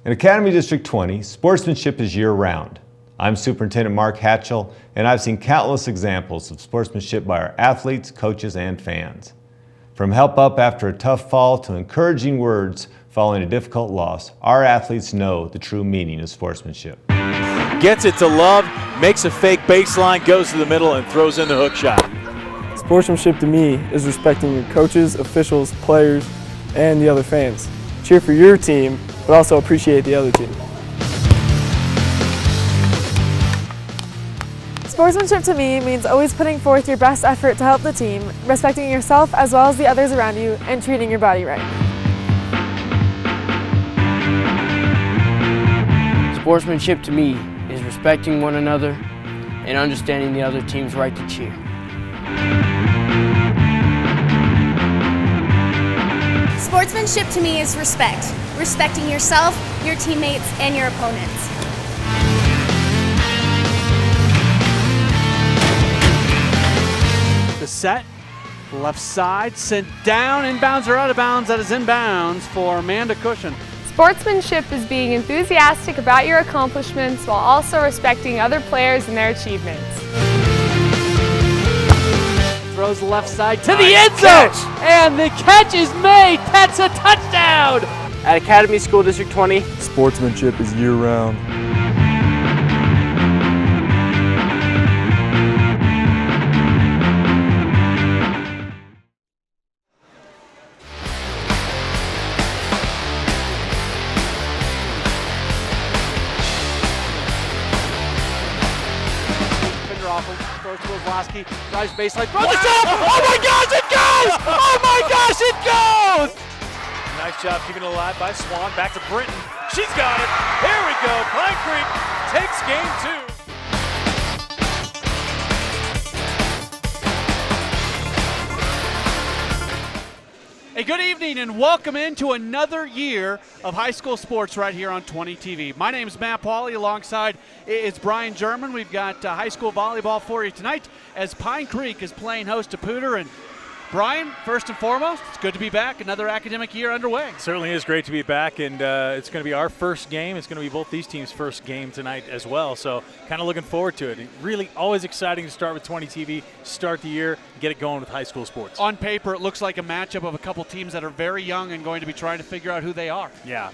In Academy District 20, sportsmanship is year-round. I'm Superintendent Mark Hatchell, and I've seen countless examples of sportsmanship by our athletes, coaches, and fans. From help up after a tough fall to encouraging words following a difficult loss, our athletes know the true meaning of sportsmanship. Gets it to Love, makes a fake baseline, goes to the middle, and throws in the hook shot. Sportsmanship to me is respecting your coaches, officials, players, and the other fans. Cheer for your team, but also appreciate the other team. Sportsmanship to me means always putting forth your best effort to help the team, respecting yourself as well as the others around you, and treating your body right. Sportsmanship to me is respecting one another and understanding the other team's right to cheer. Sportsmanship to me is respect. Respecting yourself, your teammates, and your opponents. The set, left side, sent down, inbounds or out of bounds. That is inbounds for Amanda Cushion. Sportsmanship is being enthusiastic about your accomplishments while also respecting other players and their achievements. Throws left side to the end zone, and the catch is made. That's a touchdown. At Academy School District 20, Sportsmanship is year-round. Throws to Wozlowski, drives baseline, throws the shot! Oh my gosh, it goes! Oh my gosh, it goes! Nice job keeping it alive by Swan. Back to Britton. She's got it. Here we go. Pine Creek takes game 2. A good evening and welcome into another year of high school sports right here on 20 TV. My name is Matt Pauly. Alongside is Brian German. We've got high school volleyball for you tonight as Pine Creek is playing host to Poudre. And Brian, first and foremost, it's good to be back. Another academic year underway. Certainly is great to be back, and it's going to be our first game. It's going to be both these teams' first game tonight as well, so kind of looking forward to it. Really always exciting to start with 20 TV, start the year, get it going with high school sports. On paper, it looks like a matchup of a couple teams that are very young and going to be trying to figure out who they are. Yeah,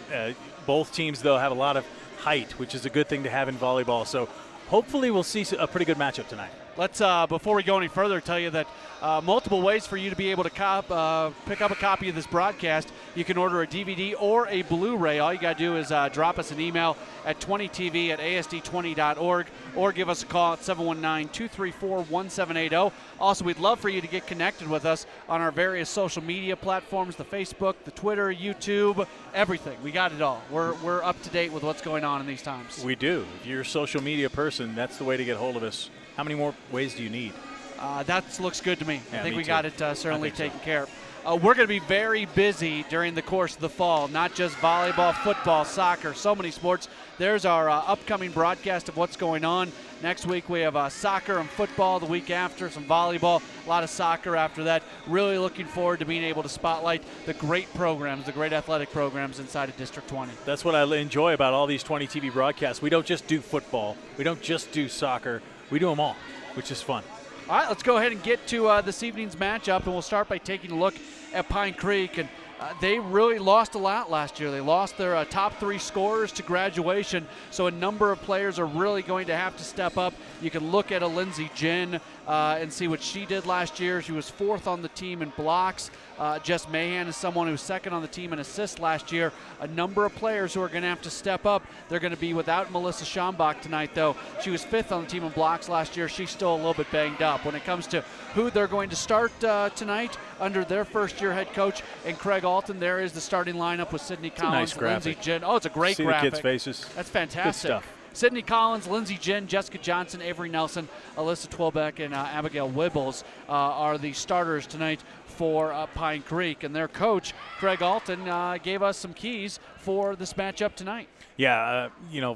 both teams, though, have a lot of height, which is a good thing to have in volleyball, so hopefully we'll see a pretty good matchup tonight. Let's, before we go any further, tell you that multiple ways for you to be able to pick up a copy of this broadcast. You can order a DVD or a Blu-ray. All you got to do is drop us an email at 20tv@asd20.org or give us a call at 719-234-1780. Also, we'd love for you to get connected with us on our various social media platforms, the Facebook, the Twitter, YouTube, everything. We got it all. We're up to date with what's going on in these times. We do. If you're a social media person, that's the way to get hold of us. How many more ways do you need? That looks good to me. Yeah, I think me we too. got it certainly taken care of. We're going to be very busy during the course of the fall, not just volleyball, football, soccer, so many sports. There's our upcoming broadcast of what's going on. Next week we have soccer and football. The week after, some volleyball, a lot of soccer after that. Really looking forward to being able to spotlight the great programs, the great athletic programs inside of District 20. That's what I enjoy about all these 20 TV broadcasts. We don't just do football. We don't just do soccer. We do them all, which is fun. All right, let's go ahead and get to this evening's matchup, and we'll start by taking a look at Pine Creek. And they really lost a lot last year. They lost their top 3 scorers to graduation, so a number of players are really going to have to step up. You can look at a Lindsey Jin and see what she did last year. She was 4th on the team in blocks. Jess Mahan is someone who was 2nd on the team in assists last year. A number of players who are going to have to step up. They're going to be without Melissa Schambach tonight, though. She was 5th on the team in blocks last year. She's still a little bit banged up. When it comes to who they're going to start tonight under their first-year head coach and Craig Alton, there is the starting lineup with Sydney Collins, nice graphic. Lindsey Jin. Oh, it's a great See graphic. the kids' faces. That's fantastic. Good stuff. Sydney Collins, Lindsey Jin, Jessica Johnson, Avery Nelson, Alyssa Twilbeck, and Abigail Wibbles are the starters tonight for Pine Creek. And their coach, Craig Alton, gave us some keys for this matchup tonight. Yeah,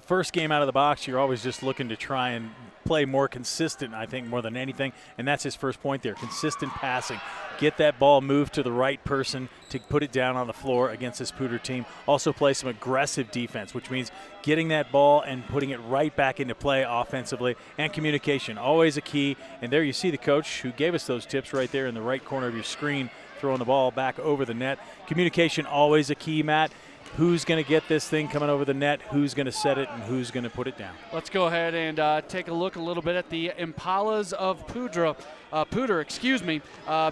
first game out of the box, you're always just looking to try and play more consistent, I think, more than anything. And that's his first point there, consistent passing. Get that ball moved to the right person to put it down on the floor against this Poudre team. Also play some aggressive defense, which means getting that ball and putting it right back into play offensively. And communication, always a key. And there you see the coach who gave us those tips right there in the right corner of your screen, throwing the ball back over the net. Communication, always a key, Matt. Who's going to get this thing coming over the net, who's going to set it, and who's going to put it down. Let's go ahead and take a look a little bit at the Impalas of Poudre,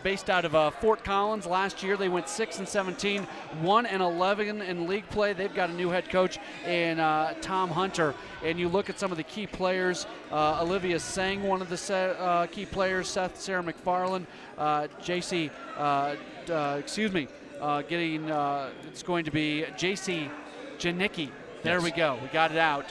based out of Fort Collins. Last year they went 6-17, 1-11 in league play. They've got a new head coach in Tom Hunter. And you look at some of the key players, Olivia Sang, one of the key players, Sarah McFarland, it's going to be J.C. Janicki. There we go. We got it out.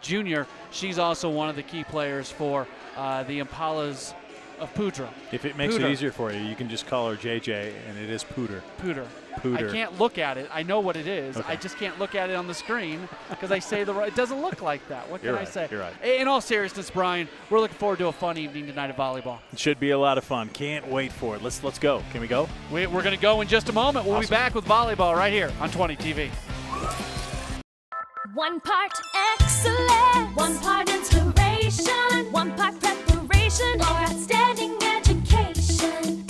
Junior, she's also one of the key players for the Impalas of Poudre. If it makes it easier for you, you can just call her JJ, and it is Poudre. Poudre. Poudre. I can't look at it. I know what it is. Okay. I just can't look at it on the screen because I say it doesn't look like that. What can I say? You're right. In all seriousness, Brian, we're looking forward to a fun evening tonight of volleyball. It should be a lot of fun. Can't wait for it. Let's go. Can we go? We're going to go in just a moment. We'll be back with volleyball right here on 20 TV. One part excellence, one part inspiration, one part preparation for outstanding education.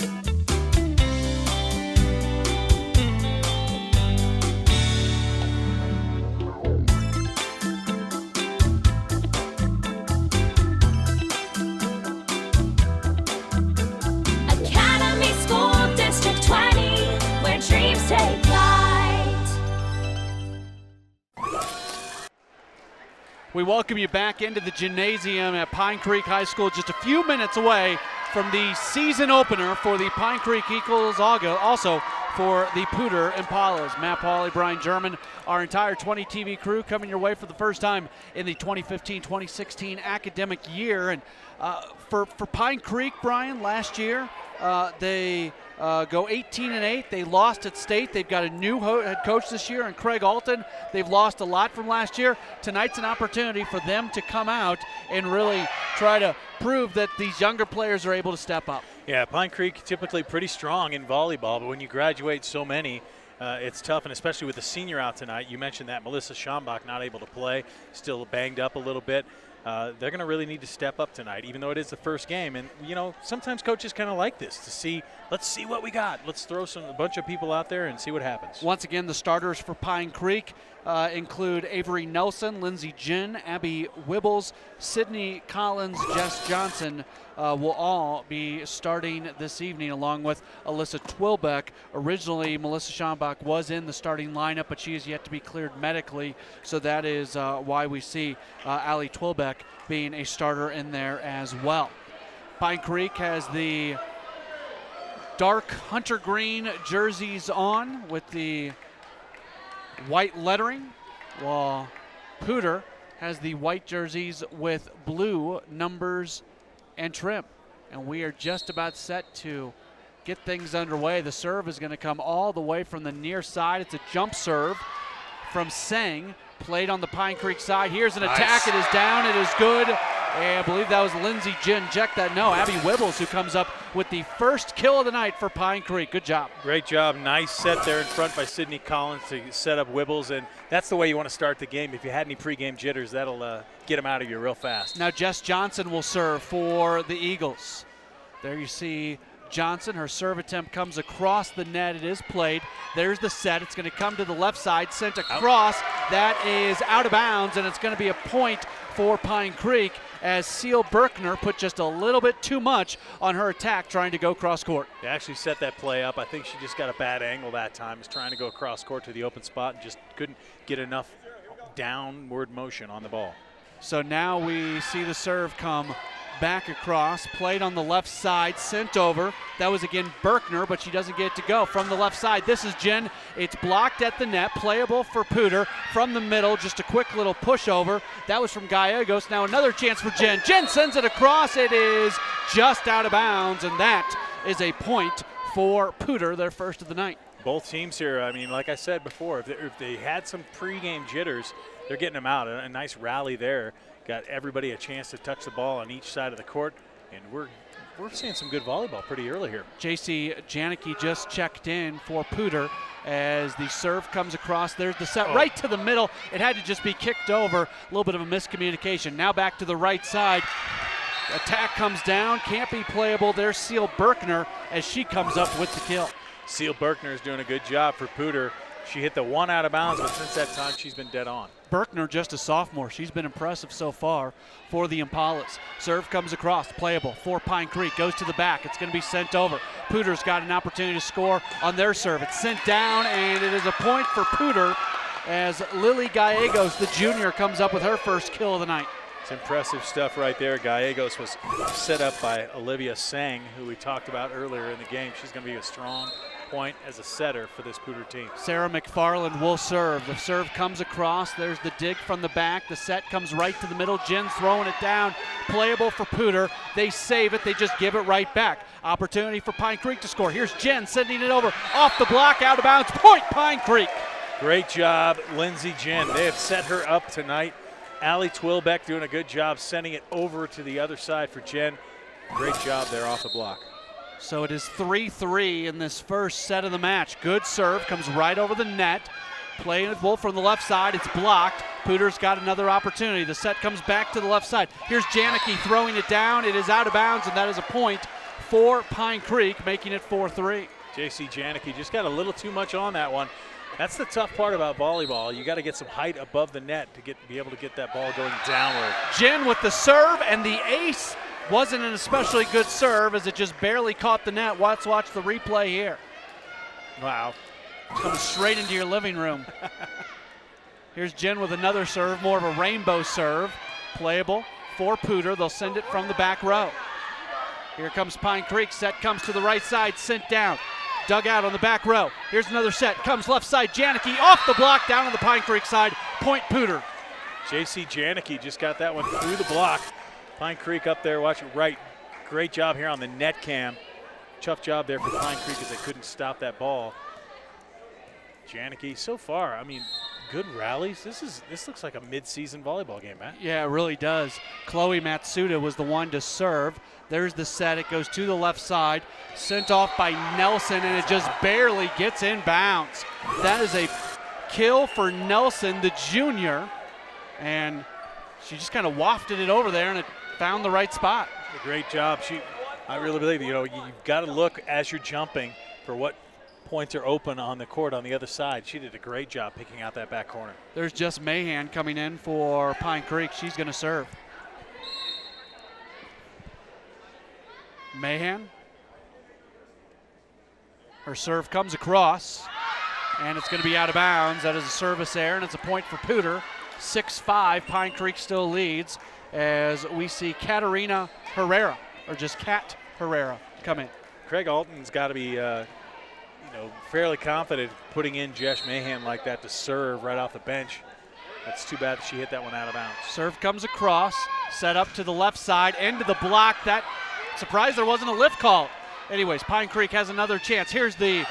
Academy School District 20, where dreams take flight. We welcome you back into the gymnasium at Pine Creek High School, just a few minutes away from the season opener for the Pine Creek Eagles, also for the Poudre Impalas. Matt Pauley, Brian German, our entire 20 TV crew coming your way for the first time in the 2015-2016 academic year. And for Pine Creek, Brian, last year they go 18-8. They lost at state. They've got a new head coach this year, and Craig Alton. They've lost a lot from last year. Tonight's an opportunity for them to come out and really try to prove that these younger players are able to step up. Yeah, Pine Creek typically pretty strong in volleyball, but when you graduate so many, it's tough, and especially with the senior out tonight. You mentioned that Melissa Schambach not able to play, still banged up a little bit. They're going to really need to step up tonight, even though it is the first game. And, sometimes coaches kind of like this, to see, let's see what we got. Let's throw a bunch of people out there and see what happens. Once again, the starters for Pine Creek include Avery Nelson, Lindsey Jin, Abby Wibbles, Sydney Collins, Jess Johnson will all be starting this evening, along with Alyssa Twilbeck. Originally, Melissa Schambach was in the starting lineup, but she is yet to be cleared medically, so that is why we see Allie Twilbeck being a starter in there as well. Pine Creek has the dark hunter green jerseys on with the white lettering, while Poudre has the white jerseys with blue numbers and trim. And we are just about set to get things underway. The serve is going to come all the way from the near side. It's a jump serve from Sang, played on the Pine Creek side. Here's an attack. It is down. It is good. And I believe that was Lindsey Jin. Check that. No, Abby Wibbles, who comes up with the first kill of the night for Pine Creek. Good job. Great job. Nice set there in front by Sydney Collins to set up Wibbles. And that's the way you want to start the game. If you had any pregame jitters, that'll get them out of you real fast. Now Jess Johnson will serve for the Eagles. There you see Johnson. Her serve attempt comes across the net. It is played. There's the set. It's going to come to the left side, sent across. That is out of bounds, and it's going to be a point for Pine Creek as Seal Berkner put just a little bit too much on her attack trying to go cross court. They actually set that play up. I think she just got a bad angle that time. Was trying to go cross court to the open spot and just couldn't get enough downward motion on the ball. So now we see the serve come back across, played on the left side, sent over. That was again Berkner, but she doesn't get it to go from the left side. This is Jen. It's blocked at the net, playable for Poudre from the middle. Just a quick little pushover. That was from Gallegos. Now another chance for Jen. Jen sends it across. It is just out of bounds, and that is a point for Poudre, their first of the night. both teams here, I mean, like I said before, if they had some pregame jitters, they're getting them out. A nice rally there. Got everybody a chance to touch the ball on each side of the court, and we're seeing some good volleyball pretty early here. J.C. Janicki just checked in for Poudre as the serve comes across. There's the set right to the middle. It had to just be kicked over. A little bit of a miscommunication. Now back to the right side. Attack comes down. Can't be playable. There's Seal Berkner as she comes up with the kill. Seal Berkner is doing a good job for Poudre. She hit the one out of bounds, but since that time, she's been dead on. Berkner, just a sophomore. She's been impressive so far for the Impalas. Serve comes across, playable for Pine Creek, goes to the back. It's going to be sent over. Poudre's got an opportunity to score on their serve. It's sent down, and it is a point for Poudre as Lily Gallegos, the junior, comes up with her first kill of the night. It's impressive stuff right there. Gallegos was set up by Olivia Sang, who we talked about earlier in the game. She's going to be a strong point as a setter for this Poudre team. Sarah McFarland will serve. The serve comes across. There's the dig from the back. The set comes right to the middle. Jen throwing it down. Playable for Poudre. They save it. They just give it right back. Opportunity for Pine Creek to score. Here's Jen sending it over. Off the block, out of bounds. Point Pine Creek. Great job, Lindsey Jen. They have set her up tonight. Allie Twilbeck doing a good job sending it over to the other side for Jen. Great job there off the block. So it is 3-3 in this first set of the match. Good serve, comes right over the net. Playing with Wolf from the left side, it's blocked. Poudre's got another opportunity. The set comes back to the left side. Here's Janicki throwing it down. It is out of bounds, and that is a point for Pine Creek, making it 4-3. J.C. Janicki just got a little too much on that one. That's the tough part about volleyball. You got to get some height above the net to be able to get that ball going downward. Jen with the serve, and the ace wasn't an especially good serve as it just barely caught the net. Let's watch the replay here. Wow. Comes straight into your living room. Here's Jen with another serve, more of a rainbow serve. Playable for Poudre. They'll send it from the back row. Here comes Pine Creek. Set comes to the right side, sent down. Dug out on the back row. Here's another set. Comes left side. Janicki off the block down on the Pine Creek side. Point Poudre. J.C. Janicki just got that one through the block. Pine Creek up there, watch it right. Great job here on the net cam. Tough job there for Pine Creek as they couldn't stop that ball. Janicki, so far, I mean, good rallies. This looks like a mid-season volleyball game, Matt. Yeah, it really does. Chloe Matsuda was the one to serve. There's the set. It goes to the left side. Sent off by Nelson, and it just barely gets in bounds. That is a kill for Nelson, the junior. And she just kind of wafted it over there, and it found the right spot. A great job. I really believe, you've got to look as you're jumping for what points are open on the court on the other side. She did a great job picking out that back corner. There's just Mahan coming in for Pine Creek. She's going to serve. Mahan. Her serve comes across, and it's going to be out of bounds. That is a service error, and it's a point for Poudre. 6-5, Pine Creek still leads as we see Katarina Herrera, or just Kat Herrera, come in. Craig Alton's got to be fairly confident putting in Jesh Mahan like that to serve right off the bench. That's too bad she hit that one out of bounds. Serve comes across, set up to the left side, into the block. That surprised there wasn't a lift call. Anyways, Pine Creek has another chance. Here's the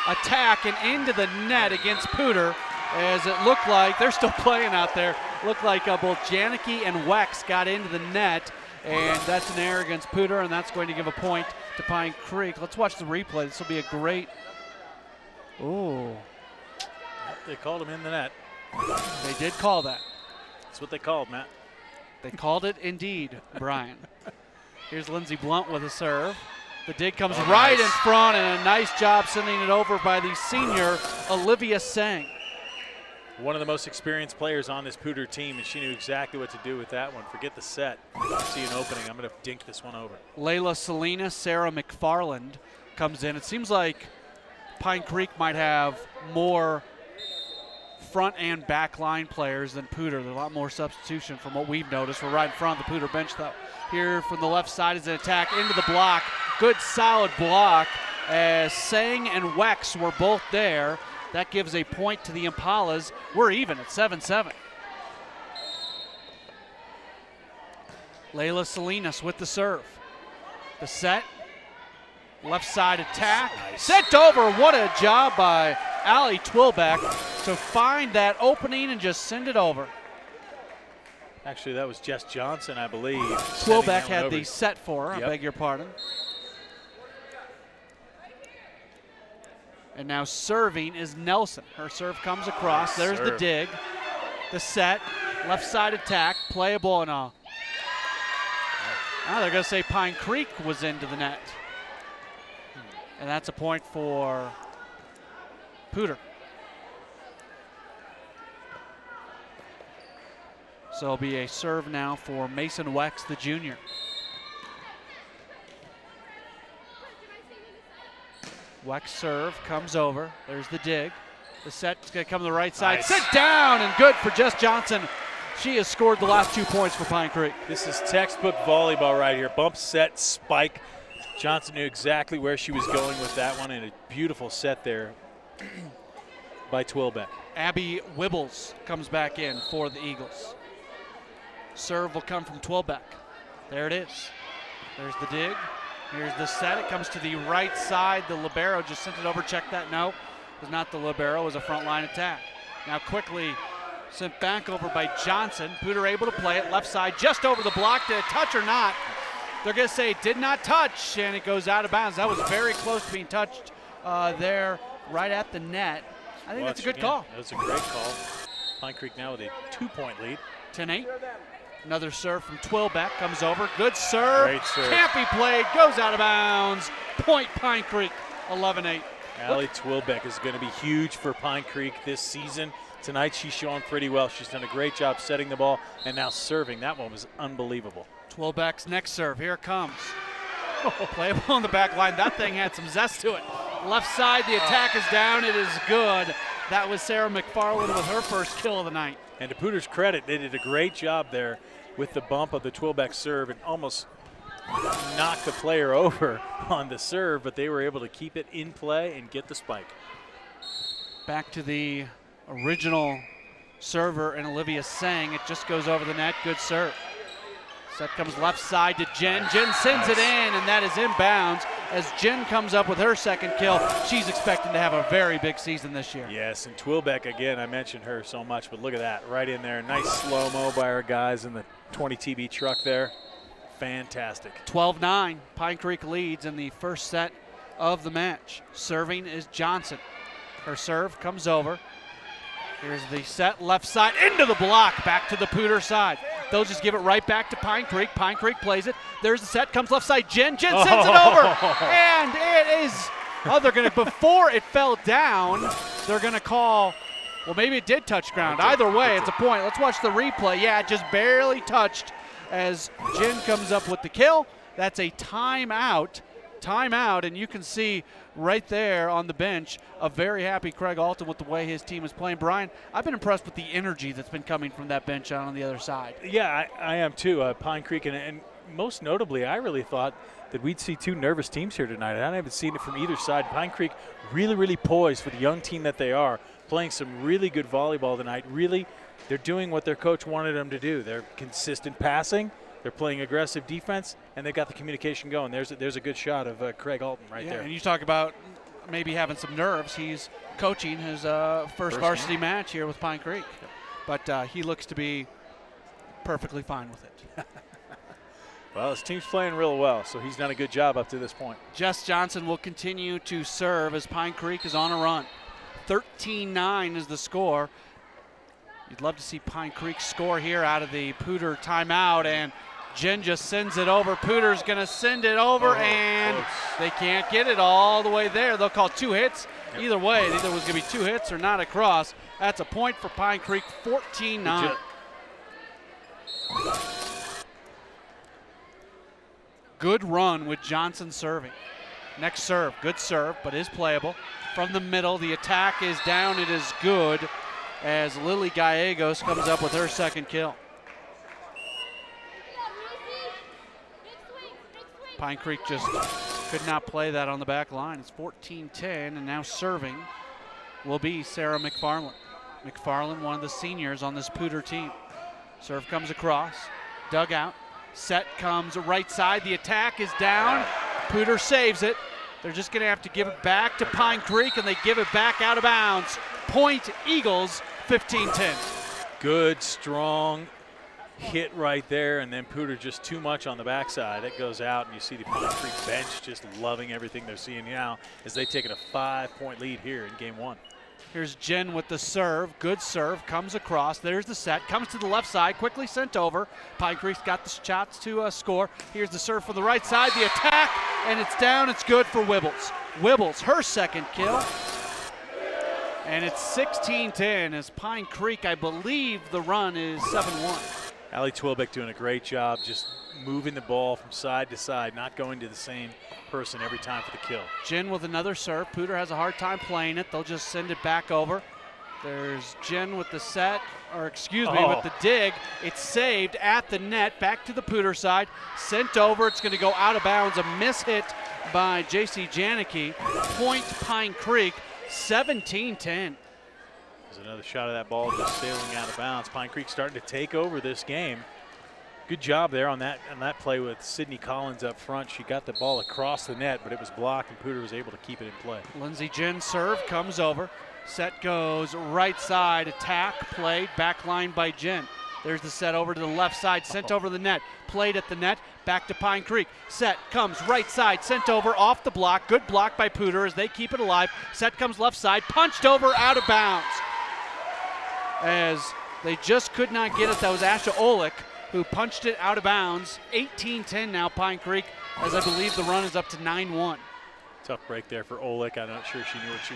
attack and into the net against Poudre, as it looked like they're still playing out there. Looked like both Janicki and Wex got into the net, and that's an error against Poudre, and that's going to give a point to Pine Creek. Let's watch the replay. This will be a great. Ooh. They called him in the net. They did call that. That's what they called, Matt. They called it indeed, Brian. Here's Lindsey Blunt with a serve. The dig comes right in front, and a nice job sending it over by the senior, Olivia Sang. One of the most experienced players on this Poudre team, and she knew exactly what to do with that one. Forget the set. I see an opening. I'm going to dink this one over. Layla Salinas, Sarah McFarland comes in. It seems like Pine Creek might have more front and back line players than Poudre. There's a lot more substitution from what we've noticed. We're right in front of the Poudre bench, though. Here from the left side is an attack into the block. Good solid block as Sang and Wex were both there. That gives a point to the Impalas. We're even at 7-7. Layla Salinas with the serve. The set Left side attack. Sent over. What a job by Allie Twilbeck to find that opening and just send it over. Actually, that was Jess Johnson, I believe. Twilbeck had the set for her. Yep. I beg your pardon. And now serving is Nelson. Her serve comes across. There's the dig. The set. Left side attack. Playable and all. Now they're going to say Pine Creek was into the net. And that's a point for Poudre. So it'll be a serve now for Mason Wex, the junior. Wex serve comes over. There's the dig. The set's going to come to the right side. Nice. Sit down and good for Jess Johnson. She has scored the last 2 points for Pine Creek. This is textbook volleyball right here. Bump, set, spike. Johnson knew exactly where she was going with that one, and a beautiful set there by Twilbeck. Abby Wibbles comes back in for the Eagles. Serve will come from Twilbeck. There it is. There's the dig. Here's the set. It comes to the right side. The libero just sent it over. Check that. No, it was not the libero. It was a front line attack. Now quickly sent back over by Johnson. Poudre able to play it left side just over the block. Did it touch or not? They're going to say it did not touch, and it goes out of bounds. That was very close to being touched there right at the net. I think that's a good call. That's a great call. Pine Creek now with a 2-point lead. 10-8. Another serve from Twilbeck comes over. Good serve. Great serve. Can't be played. Goes out of bounds. Point Pine Creek. 11-8. Allie Twilbeck is going to be huge for Pine Creek this season. Tonight she's showing pretty well. She's done a great job setting the ball and now serving. That one was unbelievable. Twilbeck's next serve. Here it comes. Playable on the back line. That thing had some zest to it. Left side, the attack is down. It is good. That was Sarah McFarland with her first kill of the night. And to Poudre's credit, they did a great job there with the bump of the Twilbeck serve and almost knocked the player over on the serve, but they were able to keep it in play and get the spike. Back to the original server and Olivia Sang. It just goes over the net. Good serve. Set comes left side to Jen. Jen sends it in, and that is inbounds. As Jen comes up with her second kill, she's expecting to have a very big season this year. Yes, and Twilbeck, again, I mentioned her so much, but look at that, right in there. Nice slow-mo by our guys in the 20 TB truck there. Fantastic. 12-9, Pine Creek leads in the first set of the match. Serving is Johnson. Her serve comes over. Here's the set, left side, into the block, back to the Poudre side. They'll just give it right back to Pine Creek. Pine Creek plays it. There's the set, comes left side. Jen sends it over. And it is, they're going to, before it fell down, they're going to call, well, maybe it did touch ground. Either way, it's a point. Let's watch the replay. Yeah, it just barely touched as Jen comes up with the kill. That's a timeout. Timeout, and you can see right there on the bench a very happy Craig Alton with the way his team is playing. Brian, I've been impressed with the energy that's been coming from that bench out on the other side. Yeah, I am too. Pine Creek, and most notably, I really thought that we'd see two nervous teams here tonight. I haven't seen it from either side. Pine Creek really, really poised for the young team that they are, playing some really good volleyball tonight. Really, they're doing what their coach wanted them to do. They're consistent passing. They're playing aggressive defense, and they've got the communication going. There's a good shot of Craig Alton right there. And you talk about maybe having some nerves. He's coaching his first varsity match here with Pine Creek. But he looks to be perfectly fine with it. Well, his team's playing real well, so he's done a good job up to this point. Jess Johnson will continue to serve as Pine Creek is on a run. 13-9 is the score. You'd love to see Pine Creek score here out of the Poudre timeout, and Jen just sends it over. Poudre's going to send it over, and they can't get it all the way there. They'll call two hits. Either way, either was going to be two hits or not across. That's a point for Pine Creek, 14-9. Good run with Johnson serving. Next serve, good serve, but is playable. From the middle, the attack is down. It is good as Lily Gallegos comes up with her second kill. Pine Creek just could not play that on the back line. It's 14-10, and now serving will be Sarah McFarland. McFarland, one of the seniors on this Poudre team. Serve comes across, dug out. Set comes right side. The attack is down. Poudre saves it. They're just going to have to give it back to Pine Creek, and they give it back out of bounds. Point Eagles, 15-10. Good, strong hit right there, and then Poudre just too much on the backside. It goes out, and you see the Pine Creek bench just loving everything they're seeing now as they take a 5-point lead here in game 1. Here's Jen with the serve. Good serve. Comes across. There's the set. Comes to the left side. Quickly sent over. Pine Creek's got the shots to score. Here's the serve from the right side. The attack, and it's down. It's good for Wibbles. Wibbles, her second kill. And it's 16-10 as Pine Creek, I believe the run is 7-1. Allie Twilbeck doing a great job just moving the ball from side to side, not going to the same person every time for the kill. Jen with another serve. Poudre has a hard time playing it. They'll just send it back over. There's Jen with the set, or excuse me, with the dig. It's saved at the net, back to the Poudre side. Sent over. It's going to go out of bounds. A miss hit by J.C. Janicki. Point Pine Creek, 17-10. There's another shot of that ball just sailing out of bounds. Pine Creek starting to take over this game. Good job there on that play with Sydney Collins up front. She got the ball across the net, but it was blocked, and Poudre was able to keep it in play. Lindsay Jen serve comes over. Set goes right side. Attack played back line by Jen. There's the set over to the left side, sent over the net. Played at the net, back to Pine Creek. Set comes right side, sent over off the block. Good block by Poudre as they keep it alive. Set comes left side, punched over out of bounds. As they just could not get it. That was Asha Olick who punched it out of bounds. 18-10 now Pine Creek, as I believe the run is up to 9-1. Tough break there for Olick. I'm not sure she knew what she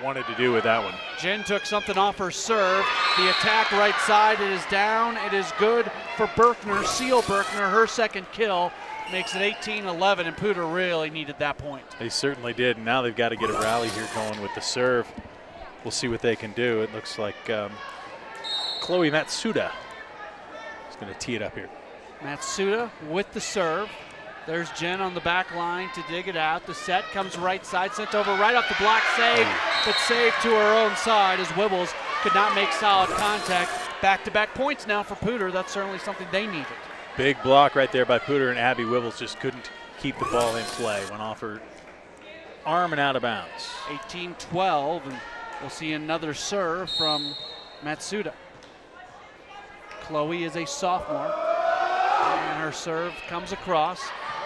wanted to do with that one. Jen took something off her serve. The attack right side, it is down. It is good for Berkner. Seal Berkner, her second kill, makes it 18-11, and Poudre really needed that point. They certainly did, and now they've got to get a rally here going with the serve. We'll see what they can do. It looks like Chloe Matsuda is going to tee it up here. Matsuda with the serve. There's Jen on the back line to dig it out. The set comes right side, sent over right off the block, saved, but saved to her own side as Wibbles could not make solid contact. Back-to-back points now for Poudre. That's certainly something they needed. Big block right there by Poudre, and Abby Wibbles just couldn't keep the ball in play. Went off her arm and out of bounds. 18-12, and we'll see another serve from Matsuda. Chloe is a sophomore, and her serve comes across.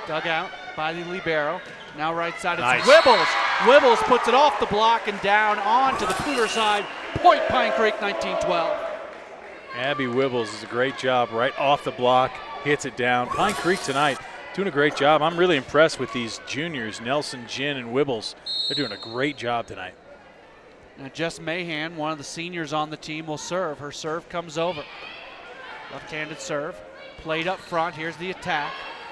Dug out by the libero. Now right side, it's nice. Wibbles. Wibbles puts it off the block and down onto the Poudre side. Point Pine Creek, 19-12. Abby Wibbles does a great job right off the block, hits it down. Pine Creek tonight doing a great job. I'm really impressed with these juniors, Nelson, Jen, and Wibbles. They're doing a great job tonight. Now Jess Mahan, one of the seniors on the team, will serve. Her serve comes over. Left-handed serve, played up front. Here's the attack.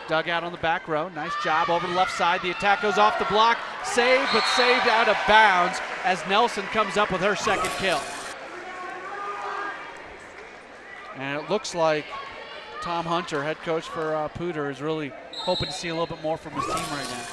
Dug out on the back row. Nice job over the left side. The attack goes off the block. Saved, but saved out of bounds as Nelson comes up with her second kill. And it looks like Tom Hunter, head coach for Poudre, is really hoping to see a little bit more from his team right now.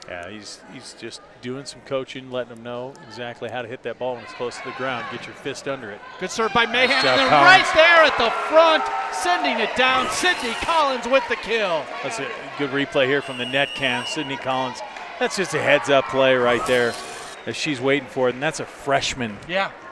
Yeah, he's just doing some coaching, letting them know exactly how to hit that ball when it's close to the ground. Get your fist under it. Good serve by Mahan, Nice and then job, right there at the front, sending it down. Sydney Collins with the kill. That's a good replay here from the net cam. Sydney Collins, that's just a heads-up play right there as she's waiting for it, and that's a freshman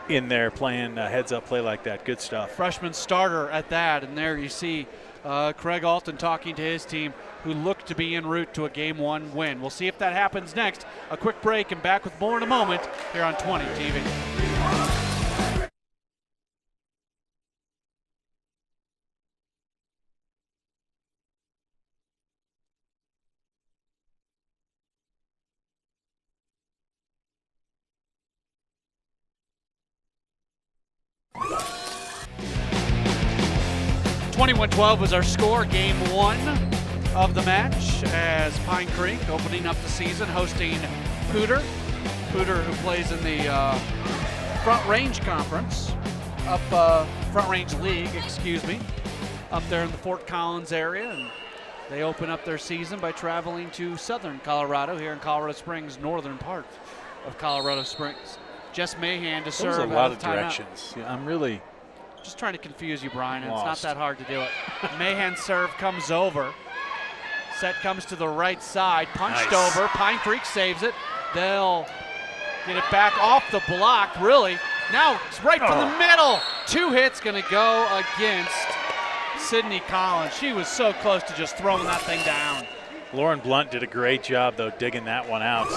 in there playing a heads-up play like that. Good stuff. Freshman starter at that, and there you see Craig Alton talking to his team, who look to be en route to a Game 1 win. We'll see if that happens next. A quick break and back with more in a moment here on 20 TV. (21-12) was our score. Game 1 of the match as Pine Creek opening up the season hosting Poudre. Poudre, who plays in the Front Range Conference, Front Range League, excuse me, up there in the Fort Collins area. And they open up their season by traveling to southern Colorado, here in Colorado Springs, northern part of Colorado Springs. Jess Mahan to serve. There's a lot of directions. Yeah, I'm really just trying to confuse you, Brian. lost. It's not that hard to do it. Mahan's serve comes over. Set comes to the right side, punched Nice. over. Pine Creek saves it. They'll get it back off the block, really. Now it's right from the middle. 2 hits gonna go against Sydney Collins. She was so close to just throwing that thing down. Lauren Blunt did a great job, though, digging that one out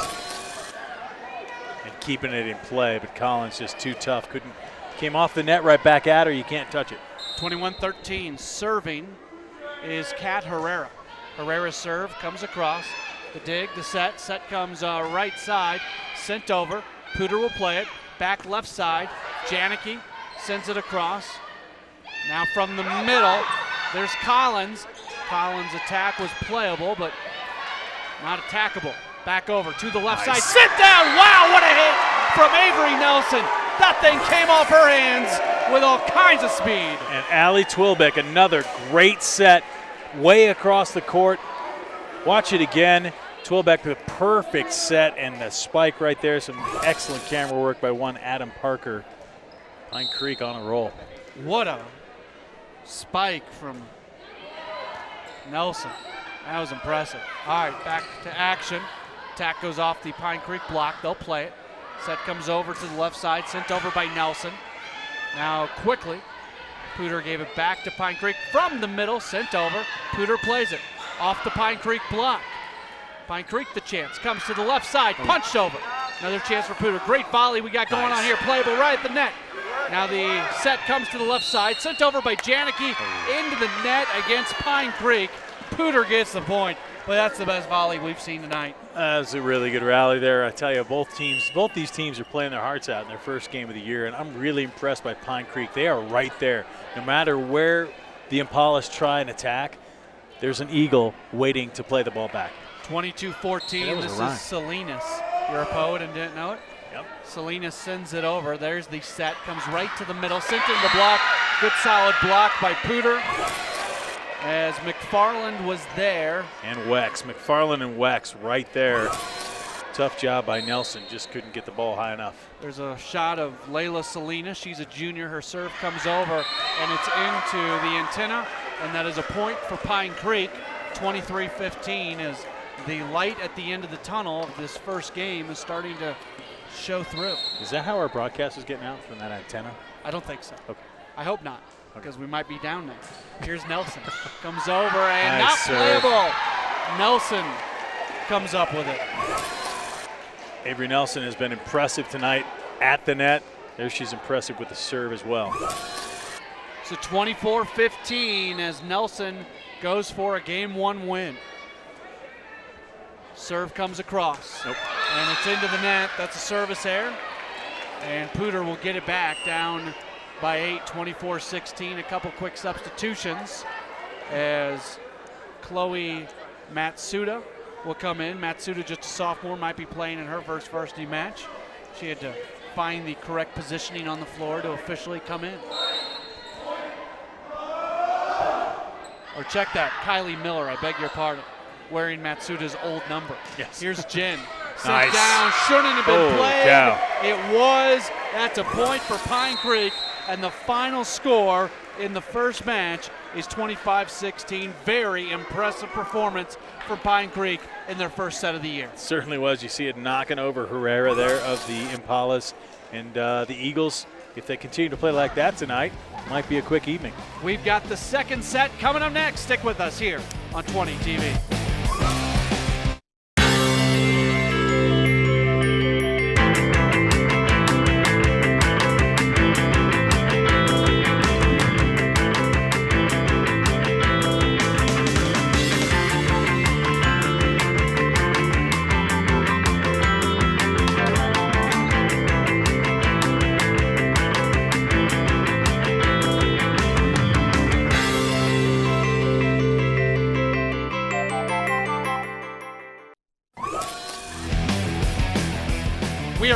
and keeping it in play, but Collins just too tough. Came off the net right back at her. You can't touch it. 21-13, serving is Kat Herrera. Herrera's serve comes across, the dig, the set. Set comes right side, sent over. Poudre will play it, back left side. Janicki sends it across. Now from the middle, there's Collins. Collins' attack was playable, but not attackable. Back over to the left side, sit down, wow, what a hit from Avery Nelson. That thing came off her hands with all kinds of speed. And Allie Twilbeck, another great set, way across the court. Watch it again. Twilbeck with a perfect set and the spike right there. Some excellent camera work by one Adam Parker. Pine Creek on a roll. What a spike from Nelson. That was impressive. All right, back to action. Attack goes off the Pine Creek block. They'll play it. Set comes over to the left side, sent over by Nelson. Now quickly, Poudre gave it back to Pine Creek from the middle, sent over. Poudre plays it off the Pine Creek block. Pine Creek the chance, comes to the left side, punched over. Another chance for Poudre. Great volley we got going on here, playable right at the net. Now the set comes to the left side, sent over by Janicki into the net against Pine Creek. Poudre gets the point, but that's the best volley we've seen tonight. That's a really good rally there. I tell you, both these teams are playing their hearts out in their first game of the year, and I'm really impressed by Pine Creek. They are right there. No matter where the Impalas try and attack, there's an Eagle waiting to play the ball back. 22-14, this is Salinas. You're a poet and didn't know it? Yep. Salinas sends it over. There's the set, comes right to the middle, sent in the block. Good solid block by Poudre as McFarland was there. And Wex, McFarland and Wex right there. Tough job by Nelson, just couldn't get the ball high enough. There's a shot of Layla Salinas. She's a junior. Her serve comes over, and it's into the antenna, and that is a point for Pine Creek. 23-15 as the light at the end of the tunnel of this first game is starting to show through. Is that how our broadcast is getting out from that antenna? I don't think so. Okay. I hope not, because we might be down there. Here's Nelson. Comes over and Nice not serve. playable. Nelson comes up with it. Avery Nelson has been impressive tonight at the net. There she's impressive with the serve as well. So 24-15 as Nelson goes for a game 1 win. Serve comes across. Nope. And it's into the net. That's a service error. And Poudre will get it back down by 8, 24-16. A couple quick substitutions as Chloe Matsuda will come in. Matsuda, just a sophomore, might be playing in her first varsity match. She had to find the correct positioning on the floor to officially come in. Or check that, Kylie Miller, I beg your pardon, wearing Matsuda's old number. Yes. Here's Jen. Sent Nice. down, shouldn't have been Holy played. cow. It was. That's a point for Pine Creek. And the final score in the first match is 25-16. Very impressive performance from Pine Creek in their first set of the year. Certainly was. You see it knocking over Herrera there of the Impalas. And the Eagles, if they continue to play like that tonight, might be a quick evening. We've got the second set coming up next. Stick with us here on 20 TV.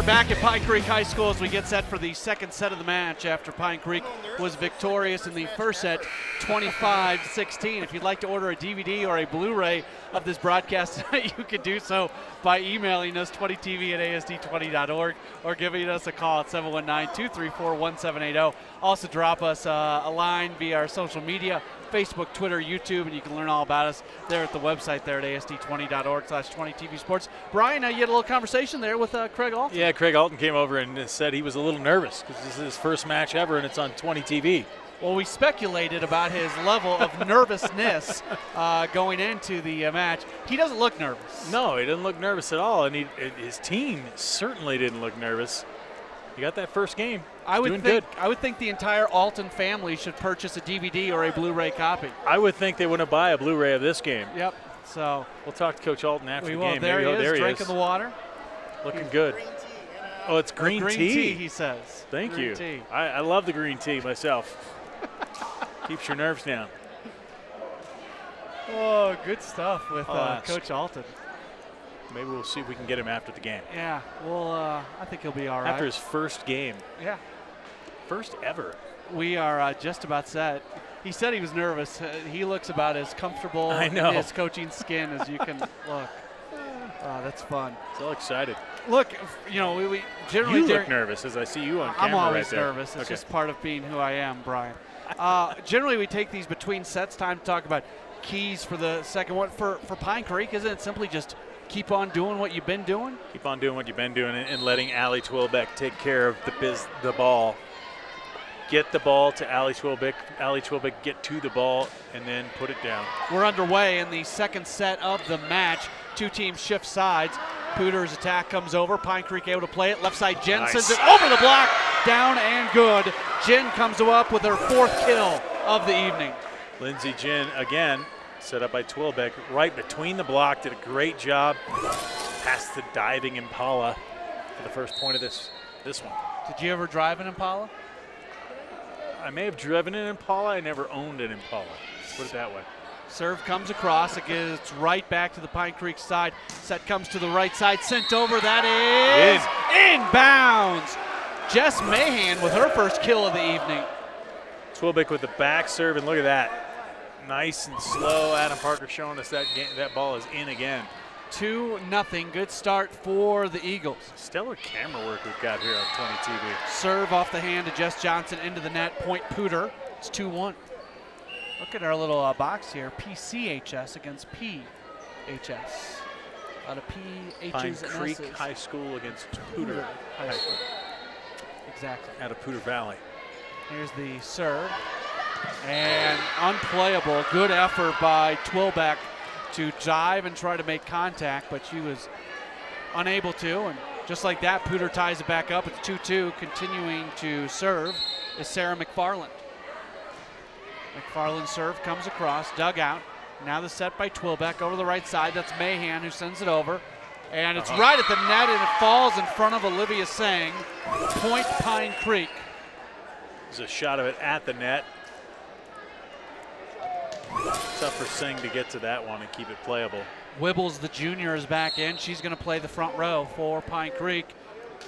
back at Pine Creek High School as we get set for the second set of the match after Pine Creek was victorious in the first set, 25-16. If you'd like to order a DVD or a Blu-ray of this broadcast tonight, you can do so by emailing us 20tv@asd20.org or giving us a call at 719-234-1780. Also drop us a line via our social media, Facebook, Twitter, YouTube, and you can learn all about us there at the website there at asd20.org/20tvsports. Brian, you had a little conversation there with Craig Alton. Yeah, Craig Alton came over and said he was a little nervous because this is his first match ever and it's on 20 TV. Well, we speculated about his level of nervousness going into the match. He doesn't look nervous. No, he doesn't look nervous at all, and his team certainly didn't look nervous. He got that first game. I would doing think the entire Alton family should purchase a DVD or a Blu-ray copy. I would think they wouldn't buy a Blu-ray of this game. Yep. So we'll talk to Coach Alton after the game. There he is, drinking the water. Looking good. Oh, it's green tea. Green tea, he says. Thank green you. Tea. I love the green tea myself. Keeps your nerves down. Oh, good stuff with Coach Alton. Maybe we'll see if we can get him after the game. Yeah, well, I think he'll be all right. After his first game. Yeah. First ever. We are just about set. He said he was nervous. He looks about as comfortable in his coaching skin as you can look. That's fun. So excited. Look, we generally look nervous as I see you on camera. I'm always right there. nervous. It's just part of being who I am, Brian. Generally, we take these between sets time to talk about keys for the second one. For Pine Creek, isn't it simply just keep on doing what you've been doing? Keep on doing what you've been doing and letting Allie Twilbeck take care of the ball. Get the ball to Allie Twilbeck. Allie Twilbeck get to the ball and then put it down. We're underway in the second set of the match. Two teams shift sides. Poudre's attack comes over. Pine Creek able to play it. Left side, Jen sends it over the block. Down and good. Jen comes up with her fourth kill of the evening. Lindsey Jen again set up by Twilbeck right between the block. Did a great job. Past the diving Impala for the first point of this one. Did you ever drive an Impala? I may have driven an Impala. I never owned an Impala. Let's put it that way. Serve comes across. It gets right back to the Pine Creek side. Set comes to the right side. Sent over. That is inbounds. Jess Mahan with her first kill of the evening. Twilbeck with the back serve, and look at that. Nice and slow. Adam Parker showing us that ball is in again. 2-0. Good start for the Eagles. Stellar camera work we've got here on 20 TV. Serve off the hand of Jess Johnson into the net. Point Poudre. It's 2-1. Look at our little box here. PCHS against PHS. A lot of PHs Pine and Creek S's. High School against Poudre High School. Exactly. Out of Poudre Valley. Here's the serve. And unplayable. Good effort by Twilbeck to dive and try to make contact, but she was unable to. And just like that, Poudre ties it back up. It's 2-2. Continuing to serve is Sarah McFarland. McFarland's serve comes across, dug out. Now the set by Twilbeck over the right side. That's Mahan who sends it over. And it's right at the net, and it falls in front of Olivia Sang. Point Pine Creek. There's a shot of it at the net. Tough for Singh to get to that one and keep it playable. Wibbles, the junior, is back in. She's going to play the front row for Pine Creek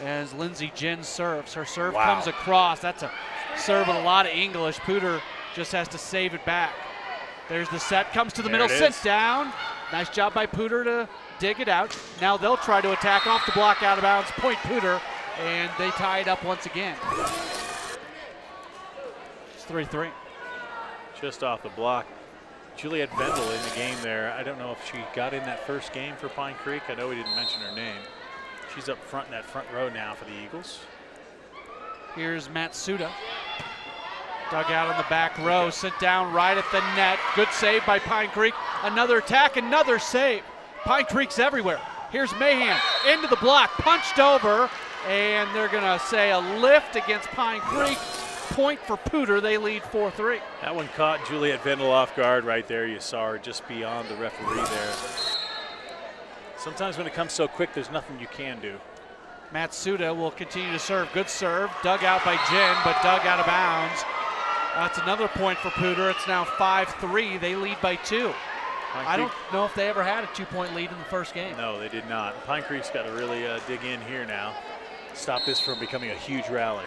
as Lindsey Jen serves. Her serve comes across. That's a serve with a lot of English. Poudre just has to save it back. There's the set, comes to the middle, sits down. Nice job by Poudre to dig it out. Now they'll try to attack off the block, out of bounds. Point Poudre, and they tie it up once again. It's 3-3. Just off the block. Juliet Vendel in the game there. I don't know if she got in that first game for Pine Creek. I know we didn't mention her name. She's up front in that front row now for the Eagles. Here's Matsuda. Dug out on the back row, sent down right at the net. Good save by Pine Creek. Another attack, another save. Pine Creek's everywhere. Here's Mahan into the block, punched over, and they're going to say a lift against Pine Creek. Point for Poudre. They lead 4-3. That one caught Juliet Vendel off guard right there. You saw her just beyond the referee there. Sometimes when it comes so quick, there's nothing you can do. Matsuda will continue to serve. Good serve. Dug out by Jen, but dug out of bounds. That's another point for Poudre. It's now 5-3. They lead by 2. I don't know if they ever had a 2-point lead in the first game. No, they did not. Pine Creek's got to really dig in here now. stop this from becoming a huge rally.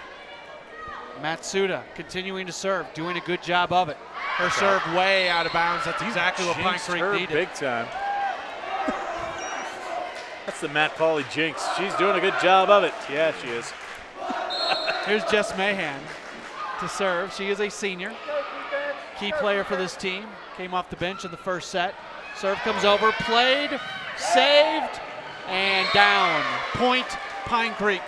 Matsuda continuing to serve, doing a good job of it. Her serve way out of bounds. That's exactly what Pine Creek needed. Big time. That's the Matt Pauley jinx. She's doing a good job of it. Yeah, she is. Here's Jess Mahan to serve. She is a senior. Key player for this team. Came off the bench in the first set. Serve comes over, played, saved, and down. Point, Pine Creek.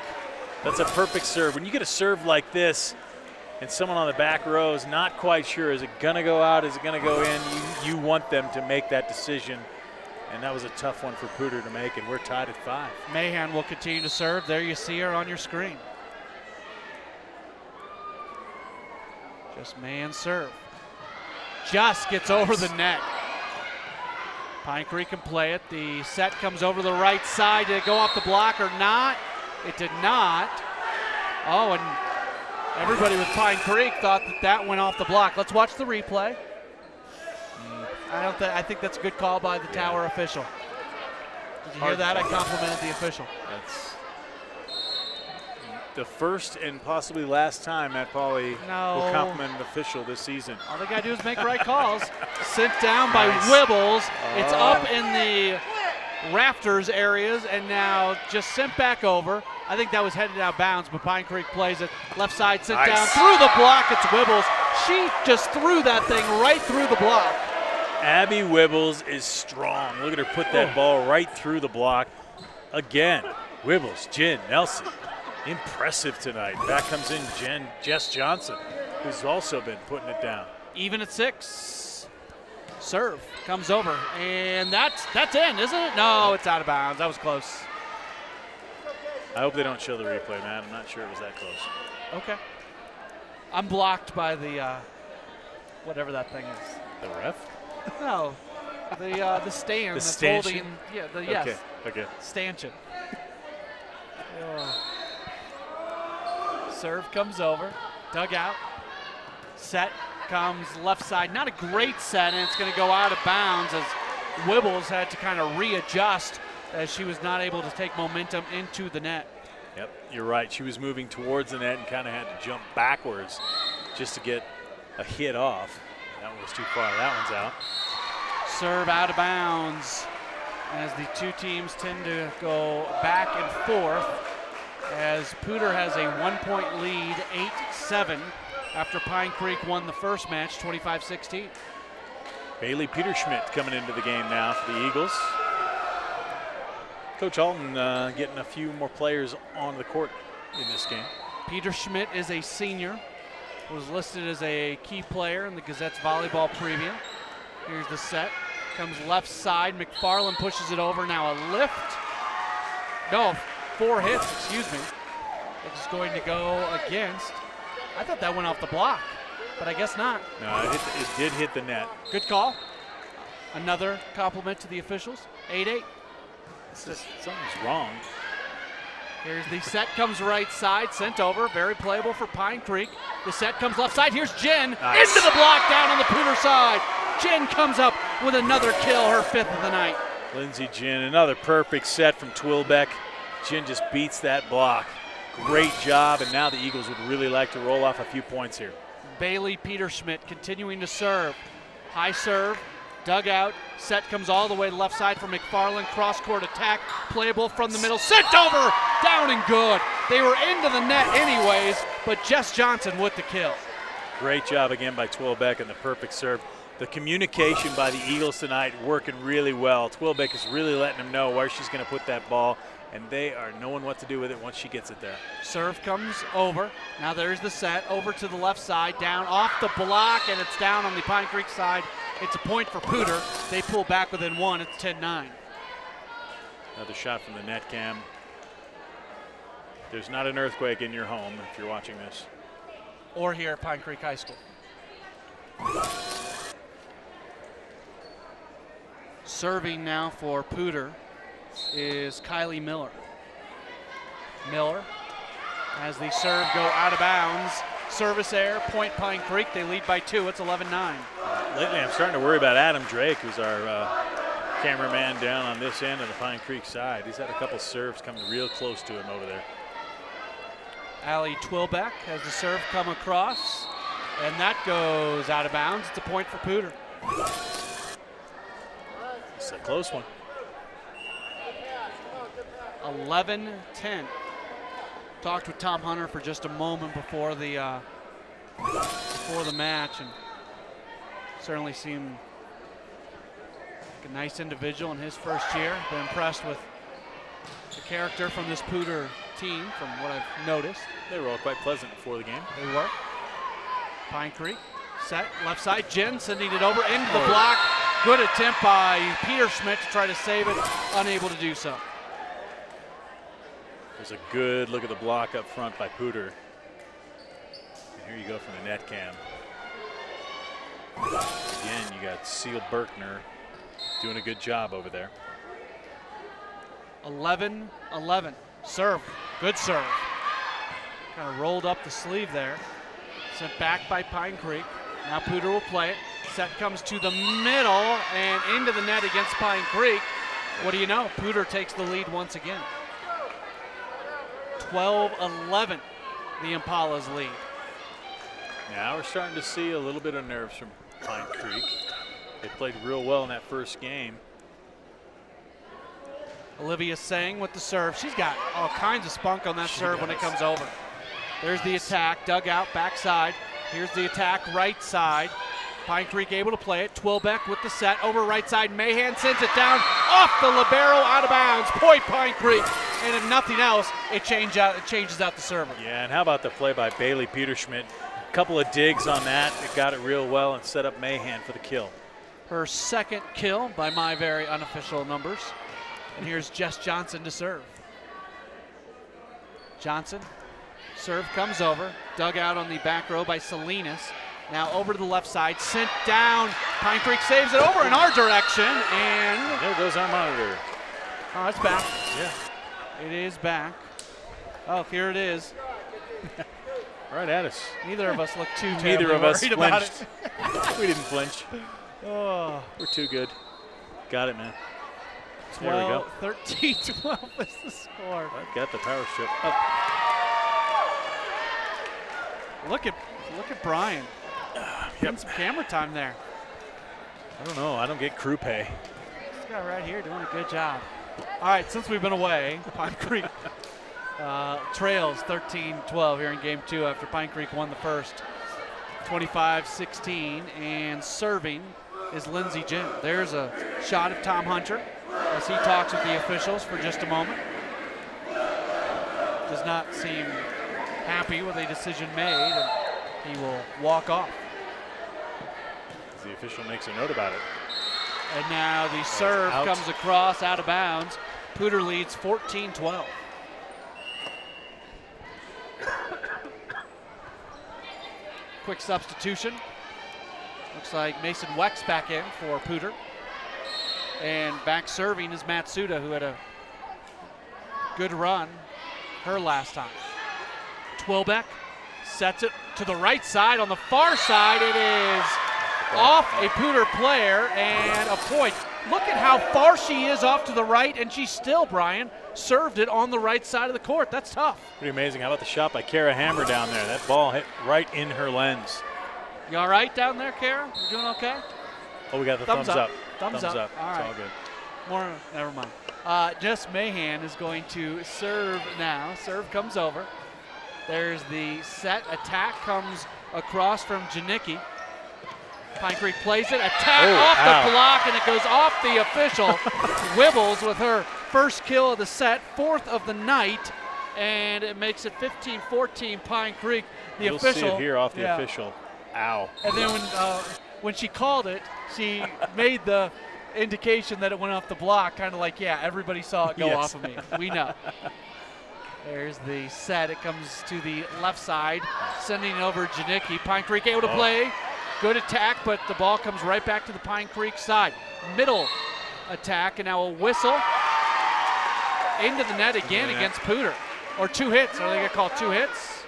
That's a perfect serve. When you get a serve like this and someone on the back row is not quite sure, is it going to go out, is it going to go in, you want them to make that decision. And that was a tough one for Poudre to make, and we're tied at 5. Mahan will continue to serve. There you see her on your screen. Just Mahan serve. Just gets over the net. Pine Creek can play it. The set comes over the right side. Did it go off the block or not? It did not. Oh, and everybody with Pine Creek thought that went off the block. Let's watch the replay. I think that's a good call by the tower official. Did you hear that? I complimented the official. That's the first and possibly last time Matt Pauley will compliment an official this season. All they got to do is make right calls. Sent down by Wibbles. It's up in the rafters areas and now just sent back over. I think that was headed out of bounds, but Pine Creek plays it. Left side sent down through the block. It's Wibbles. She just threw that thing right through the block. Abby Wibbles is strong. Look at her put that ball right through the block. Again, Wibbles, Jen, Nelson, impressive tonight. Back comes in Jess Johnson, who's also been putting it down. Even at 6. Serve comes over, and that's in, isn't it? No, it's out of bounds. That was close. I hope they don't show the replay, man. I'm not sure it was that close. Okay. I'm blocked by the whatever that thing is. The ref? No, the stand. The that's stanchion? holding. Yeah, yes. Okay. Stanchion. Serve comes over, dug out. Set comes left side. Not a great set, and it's going to go out of bounds as Wibbles had to kind of readjust as she was not able to take momentum into the net. Yep, you're right. She was moving towards the net and kind of had to jump backwards just to get a hit off. That one was too far. That one's out. Serve out of bounds as the two teams tend to go back and forth as Poudre has a 1-point lead, 8-7, after Pine Creek won the first match, 25-16. Bailey Peterschmidt coming into the game now for the Eagles. Coach Alton getting a few more players on the court in this game. Peterschmidt is a senior, was listed as a key player in the Gazette's volleyball preview. Here's the set. Comes left side. McFarland pushes it over. Now a lift. No, 4 hits, excuse me. It's going to go against. I thought that went off the block, but I guess not. No, it did hit the net. Good call. Another compliment to the officials. 8-8. Something's wrong. Here's the set, comes right side, sent over, very playable for Pine Creek. The set comes left side, here's Jen, into the block down on the Poudre side. Jen comes up with another kill, her 5th of the night. Lindsey Jen, another perfect set from Twilbeck. Jen just beats that block. Great job, and now the Eagles would really like to roll off a few points here. Bailey Peterschmidt continuing to serve. High serve, dug out, set comes all the way to left side for McFarland, cross-court attack, playable from the middle, sent over, down and good. They were into the net anyways, but Jess Johnson with the kill. Great job again by Twilbeck and the perfect serve. The communication by the Eagles tonight working really well. Twilbeck is really letting them know where she's going to put that ball, and they are knowing what to do with it once she gets it there. Serve comes over. Now there's the set, over to the left side, down off the block, and it's down on the Pine Creek side. It's a point for Poudre. They pull back within 1. It's 10-9. Another shot from the net cam. There's not an earthquake in your home if you're watching this. Or here at Pine Creek High School. Serving now for Poudre is Kylie Miller. Miller has the serve go out of bounds. Service error, point Pine Creek. They lead by 2. It's 11-9. Lately, I'm starting to worry about Adam Drake, who's our cameraman down on this end of the Pine Creek side. He's had a couple serves coming real close to him over there. Allie Twilbeck has the serve come across, and that goes out of bounds. It's a point for Poudre. It's a close one. 11-10. Talked with Tom Hunter for just a moment before the match, and certainly seemed like a nice individual in his first year. Been impressed with the character from this Poudre team, from what I've noticed. They were all quite pleasant before the game. They were. Pine Creek set left side. Jen sending it over into the block. Good attempt by Peter Schmidt to try to save it. Unable to do so. There's a good look at the block up front by Poudre. And here you go from the net cam. Again, you got Seal Berkner doing a good job over there. 11-11. Serve. Good serve. Kind of rolled up the sleeve there. Sent back by Pine Creek. Now Poudre will play it. Set comes to the middle and into the net against Pine Creek. What do you know? Poudre takes the lead once again. 12-11, the Impalas lead. Now we're starting to see a little bit of nerves from Pine Creek. They played real well in that first game. Olivia Sang with the serve. She's got all kinds of spunk on that serve when it comes over. There's the attack, dugout, backside. Here's the attack, right side. Pine Creek able to play it. Twilbeck with the set, over right side. Mahan sends it down, off the libero, out of bounds. Point Pine Creek. And if nothing else, it changes out the server. Yeah, and how about the play by Bailey Peterschmidt? A couple of digs on that. It got it real well and set up Mahan for the kill. Her second kill by my very unofficial numbers. And here's Jess Johnson to serve. Johnson, serve comes over, dug out on the back row by Salinas. Now over to the left side, sent down. Pine Creek saves it over in our direction, and there goes our monitor. Oh, it's back. Yeah. It is back. Oh, here it is. Right at us. Neither of us look too Neither of us flinched. We didn't flinch. Oh. We're too good. Got it, man. 12, 13, 12 is the score. I've got the power strip up. Look at Brian. Getting some camera time there. I don't know. I don't get crew pay. This guy right here doing a good job. All right, since we've been away, Pine Creek trails 13-12 here in game 2 after Pine Creek won the first 25-16, and serving is Lindsey Jim. There's a shot of Tom Hunter as he talks with the officials for just a moment. Does not seem happy with a decision made, and he will walk off. The official makes a note about it. And now the serve comes across out of bounds. Poudre leads 14-12. Quick substitution. Looks like Mason Wex back in for Poudre. And back serving is Matsuda, who had a good run her last time. Twilbeck sets it to the right side. On the far side, it is off a Poudre player and a point. Look at how far she is off to the right, and she still, Brian, served it on the right side of the court. That's tough. Pretty amazing. How about the shot by Kara Hammer down there? That ball hit right in her lens. You all right down there, Kara? You doing okay? Oh, we got the thumbs up. Thumbs up. All right. It's all good. Never mind. Jess Mahan is going to serve now. Serve comes over. There's the set. Attack comes across from Janicki. Pine Creek plays it. Attack off the block, and it goes off the official. Wibbles with her first kill of the set, 4th of the night, and it makes it 15-14 Pine Creek. The You'll official. see it here off the official. Ow. And then when she called it, she made the indication that it went off the block, kind of like, yeah, everybody saw it go off of me. We know. There's the set. It comes to the left side, sending it over Janicki. Pine Creek able to play. Good attack, but the ball comes right back to the Pine Creek side. Middle attack, and now a whistle into the net again against Poudre. Or 2 hits. Are they going to call 2 hits?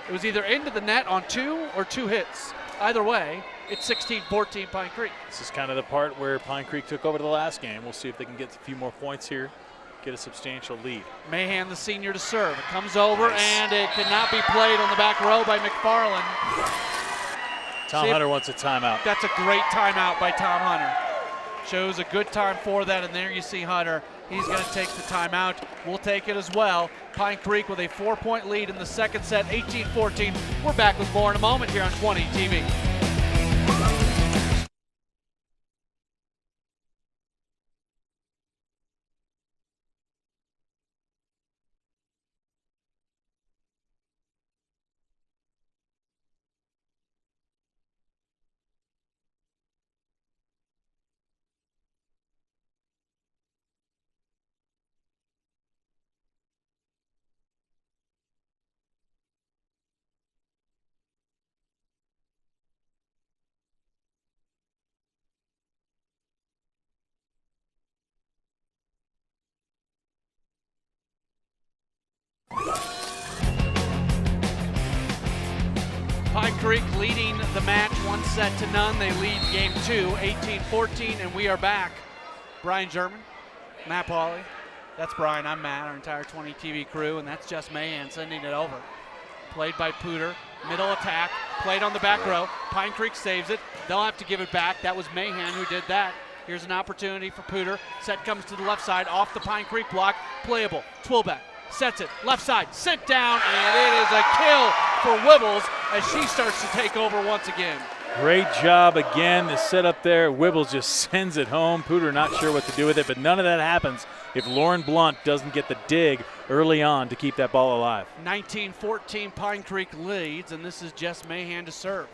It was either into the net on 2 or 2 hits. Either way, it's 16-14 Pine Creek. This is kind of the part where Pine Creek took over the last game. We'll see if they can get a few more points here get a substantial lead. Mahan, the senior, to serve. It comes over, and it cannot be played on the back row by McFarland. Tom Hunter wants a timeout. That's a great timeout by Tom Hunter. Shows a good time for that, and there you see Hunter. He's going to take the timeout. We'll take it as well. Pine Creek with a 4-point lead in the second set, 18-14. We're back with more in a moment here on 20 TV. Pine Creek leading the match 1-0. They lead game 2, 18-14, and we are back. Brian German, Matt Pauley. That's Brian, I'm Matt, our entire 20 TV crew, and that's Jess Mahan sending it over. Played by Poudre, middle attack, played on the back row. Pine Creek saves it. They'll have to give it back. That was Mahan who did that. Here's an opportunity for Poudre. Set comes to the left side, off the Pine Creek block, playable. Twilbeck sets it, left side, sent down, and it is a kill for Wibbles as she starts to take over once again. Great job again. The setup there. Wibbles just sends it home. Poudre not sure what to do with it, but none of that happens if Lauren Blunt doesn't get the dig early on to keep that ball alive. 19-14, Pine Creek leads, and this is Jess Mahan to serve.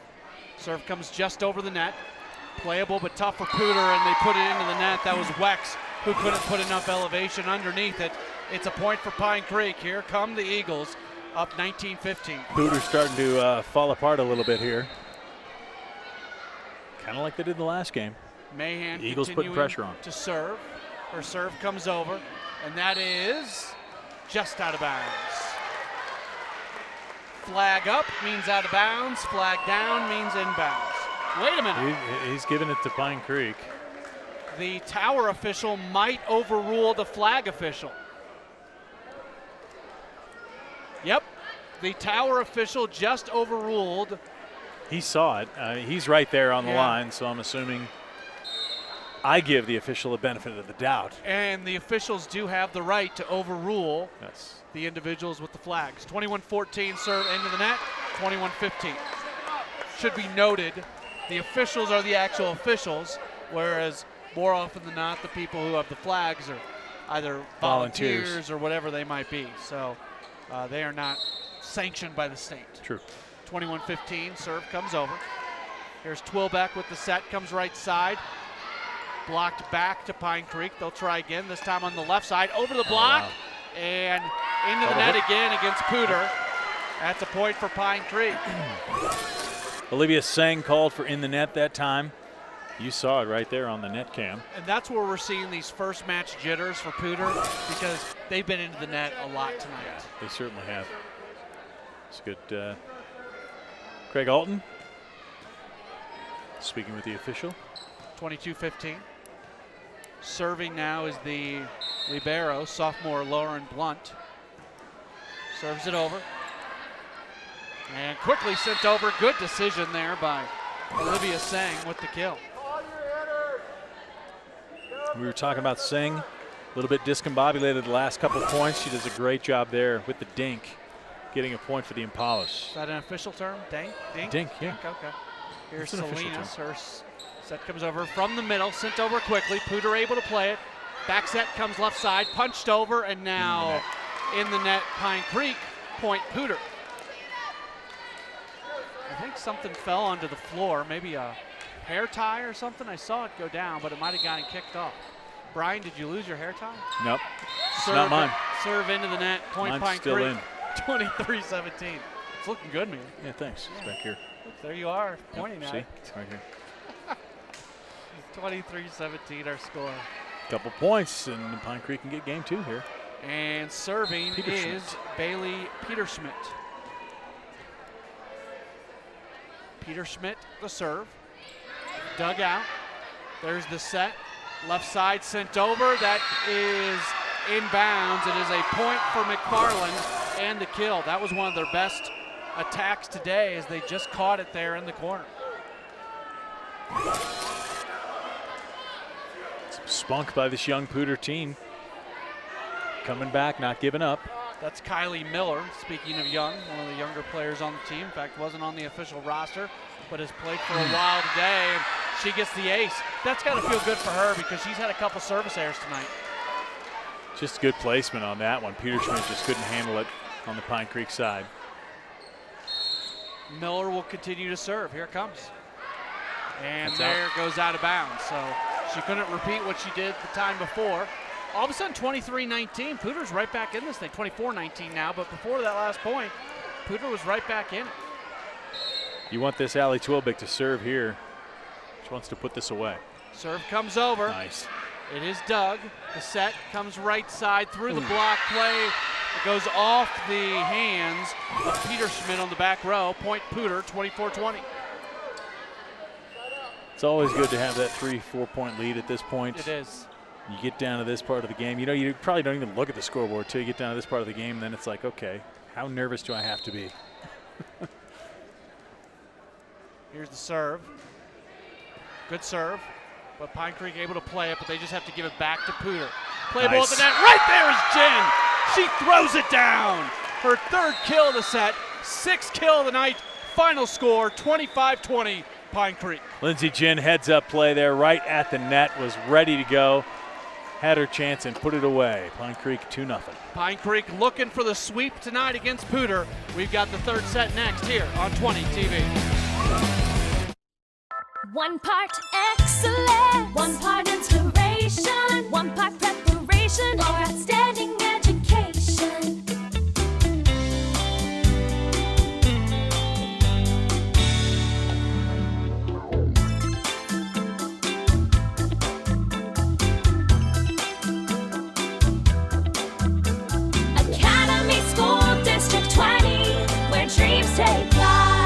Serve comes just over the net. Playable but tough for Poudre, and they put it into the net. That was Wex who couldn't put enough elevation underneath it. It's a point for Pine Creek. Here come the Eagles, up 19-15. Poudre starting to fall apart a little bit here. Kind of like they did the last game. Mahan the Eagles putting pressure on. To serve. Her serve comes over, and that is just out of bounds. Flag up means out of bounds. Flag down means inbounds. Wait a minute. He's giving it to Pine Creek. The tower official might overrule the flag official. Yep, the tower official just overruled. He saw it. He's right there on the line, so I'm assuming I give the official the benefit of the doubt. And the officials do have the right to overrule the individuals with the flags. 21-14 serve into the net, 21-15. Should be noted, the officials are the actual officials, whereas more often than not, the people who have the flags are either volunteers or whatever they might be. So they are not sanctioned by the state. True. 21-15, serve comes over. Here's Twilbeck with the set, comes right side. Blocked back to Pine Creek. They'll try again, this time on the left side. Over the block, and into the net again against Poudre. That's a point for Pine Creek. Olivia Sang called for in the net that time. You saw it right there on the net cam. And that's where we're seeing these first match jitters for Poudre, because they've been into the net a lot tonight. Yeah, they certainly have. It's good. Craig Alton speaking with the official. 22-15. Serving now is the libero, sophomore Lauren Blunt. Serves it over. And quickly sent over. Good decision there by Olivia Sang with the kill. We were talking about Singh, a little bit discombobulated the last couple of points. She does a great job there with the dink, getting a point for the Impalas. Is that an official term? Dink? Dink, yeah. Okay. Here's Salinas. Her set comes over from the middle, sent over quickly. Poudre able to play it. Back set comes left side, punched over, and now in the net, Pine Creek, point Poudre. I think something fell onto the floor, maybe a hair tie or something. I saw it go down, but it might have gotten kicked off. Brian, did you lose your hair tie? Nope, it's not mine. Serve into the net, point Pine still Creek, in. 23-17. It's looking good, man. Yeah, thanks. It's back here. There you are, pointing at it. See, it's right here. 23-17 our score. Couple points, and Pine Creek can get game 2 here. And serving is Bailey Peterschmidt. Peterschmidt, the serve. Dug out. There's the set. Left side sent over. That is inbounds. It is a point for McFarland and the kill. That was one of their best attacks today as they just caught it there in the corner. Some spunk by this young Poudre team. Coming back, not giving up. That's Kylie Miller, speaking of young, one of the younger players on the team. In fact, wasn't on the official roster, but has played for a while today, and she gets the ace. That's got to feel good for her because she's had a couple service errors tonight. Just good placement on that one. Peter Schmidt just couldn't handle it on the Pine Creek side. Miller will continue to serve. Here it comes. And That's there out. goes out of bounds. So she couldn't repeat what she did the time before. All of a sudden, 23-19. Poudre's right back in this thing. 24-19 now, but before that last point, Poudre was right back in it. You want this Allie Twilbeck to serve here. She wants to put this away. Serve comes over. Nice. It is Doug. The set comes right side through the block play. It goes off the hands of Peter Schmidt on the back row. Point Poudre, 24-20. It's always good to have that 3-4 point lead at this point. It is. You get down to this part of the game. You know, you probably don't even look at the scoreboard till you get down to this part of the game. Then it's like, okay, how nervous do I have to be? Here's the serve. Good serve. But Pine Creek able to play it, but they just have to give it back to Poudre. Play ball at the net. Right there is Jen. She throws it down. Her third kill of the set, sixth kill of the night. Final score, 25-20, Pine Creek. Lindsey Jin heads up play there right at the net, was ready to go. Had her chance and put it away. Pine Creek 2-0. Pine Creek looking for the sweep tonight against Poudre. We've got the third set next here on 20 TV. One part excellence, one part inspiration, one part preparation for outstanding education. Academy School District 20, where dreams take flight.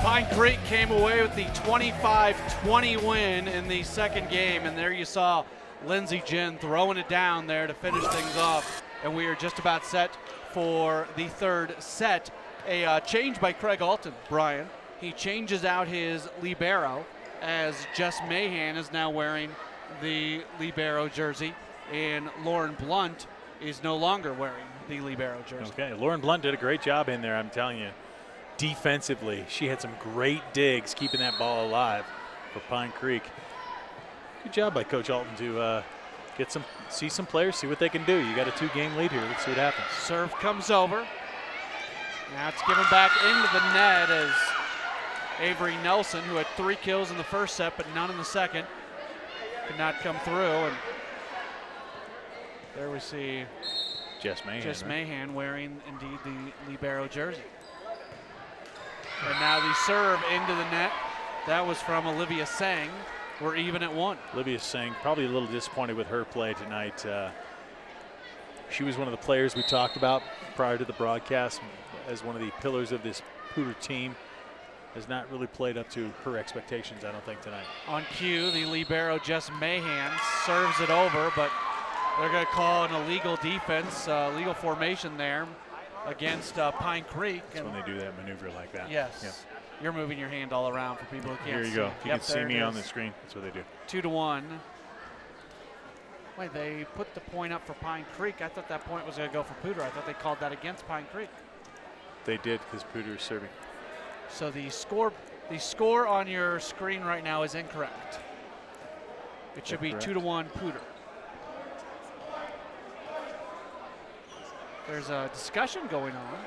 Pine Creek came away with the 25-20 win in the second game, and there you saw Lindsey Jin throwing it down there to finish things off. And we are just about set for the third set. A change by Craig Alton, Brian. He changes out his libero as Jess Mahan is now wearing the libero jersey, and Lauren Blunt is no longer wearing the libero jersey. Okay, Lauren Blunt did a great job in there, I'm telling you. Defensively, she had some great digs keeping that ball alive for Pine Creek. Good job by Coach Alton to see some players, see what they can do. You got a 2-game lead here. Let's see what happens. Serve comes over. Now it's given back into the net as Avery Nelson, who had 3 kills in the first set but none in the second, could not come through. And there we see Jess Mahan wearing indeed the libero jersey. And now the serve into the net. That was from Olivia Sang. We're even at 1. Olivia Sang probably a little disappointed with her play tonight. She was one of the players we talked about prior to the broadcast as one of the pillars of this Poudre team. Has not really played up to her expectations, I don't think, tonight. On cue, the libero Jess Mahan serves it over, but they're going to call an illegal defense, legal formation there against Pine Creek. That's when they do that maneuver like that. Yes. Yep. You're moving your hand all around for people who can't see. Here you go. You Yep, can see there me it on is. the screen. That's what they do. 2-1. Wait, they put the point up for Pine Creek. I thought that point was going to go for Poudre. I thought they called that against Pine Creek. They did because Poudre is serving. So the score on your screen right now is incorrect. It should be Correct. 2-1 Poudre. There's a discussion going on.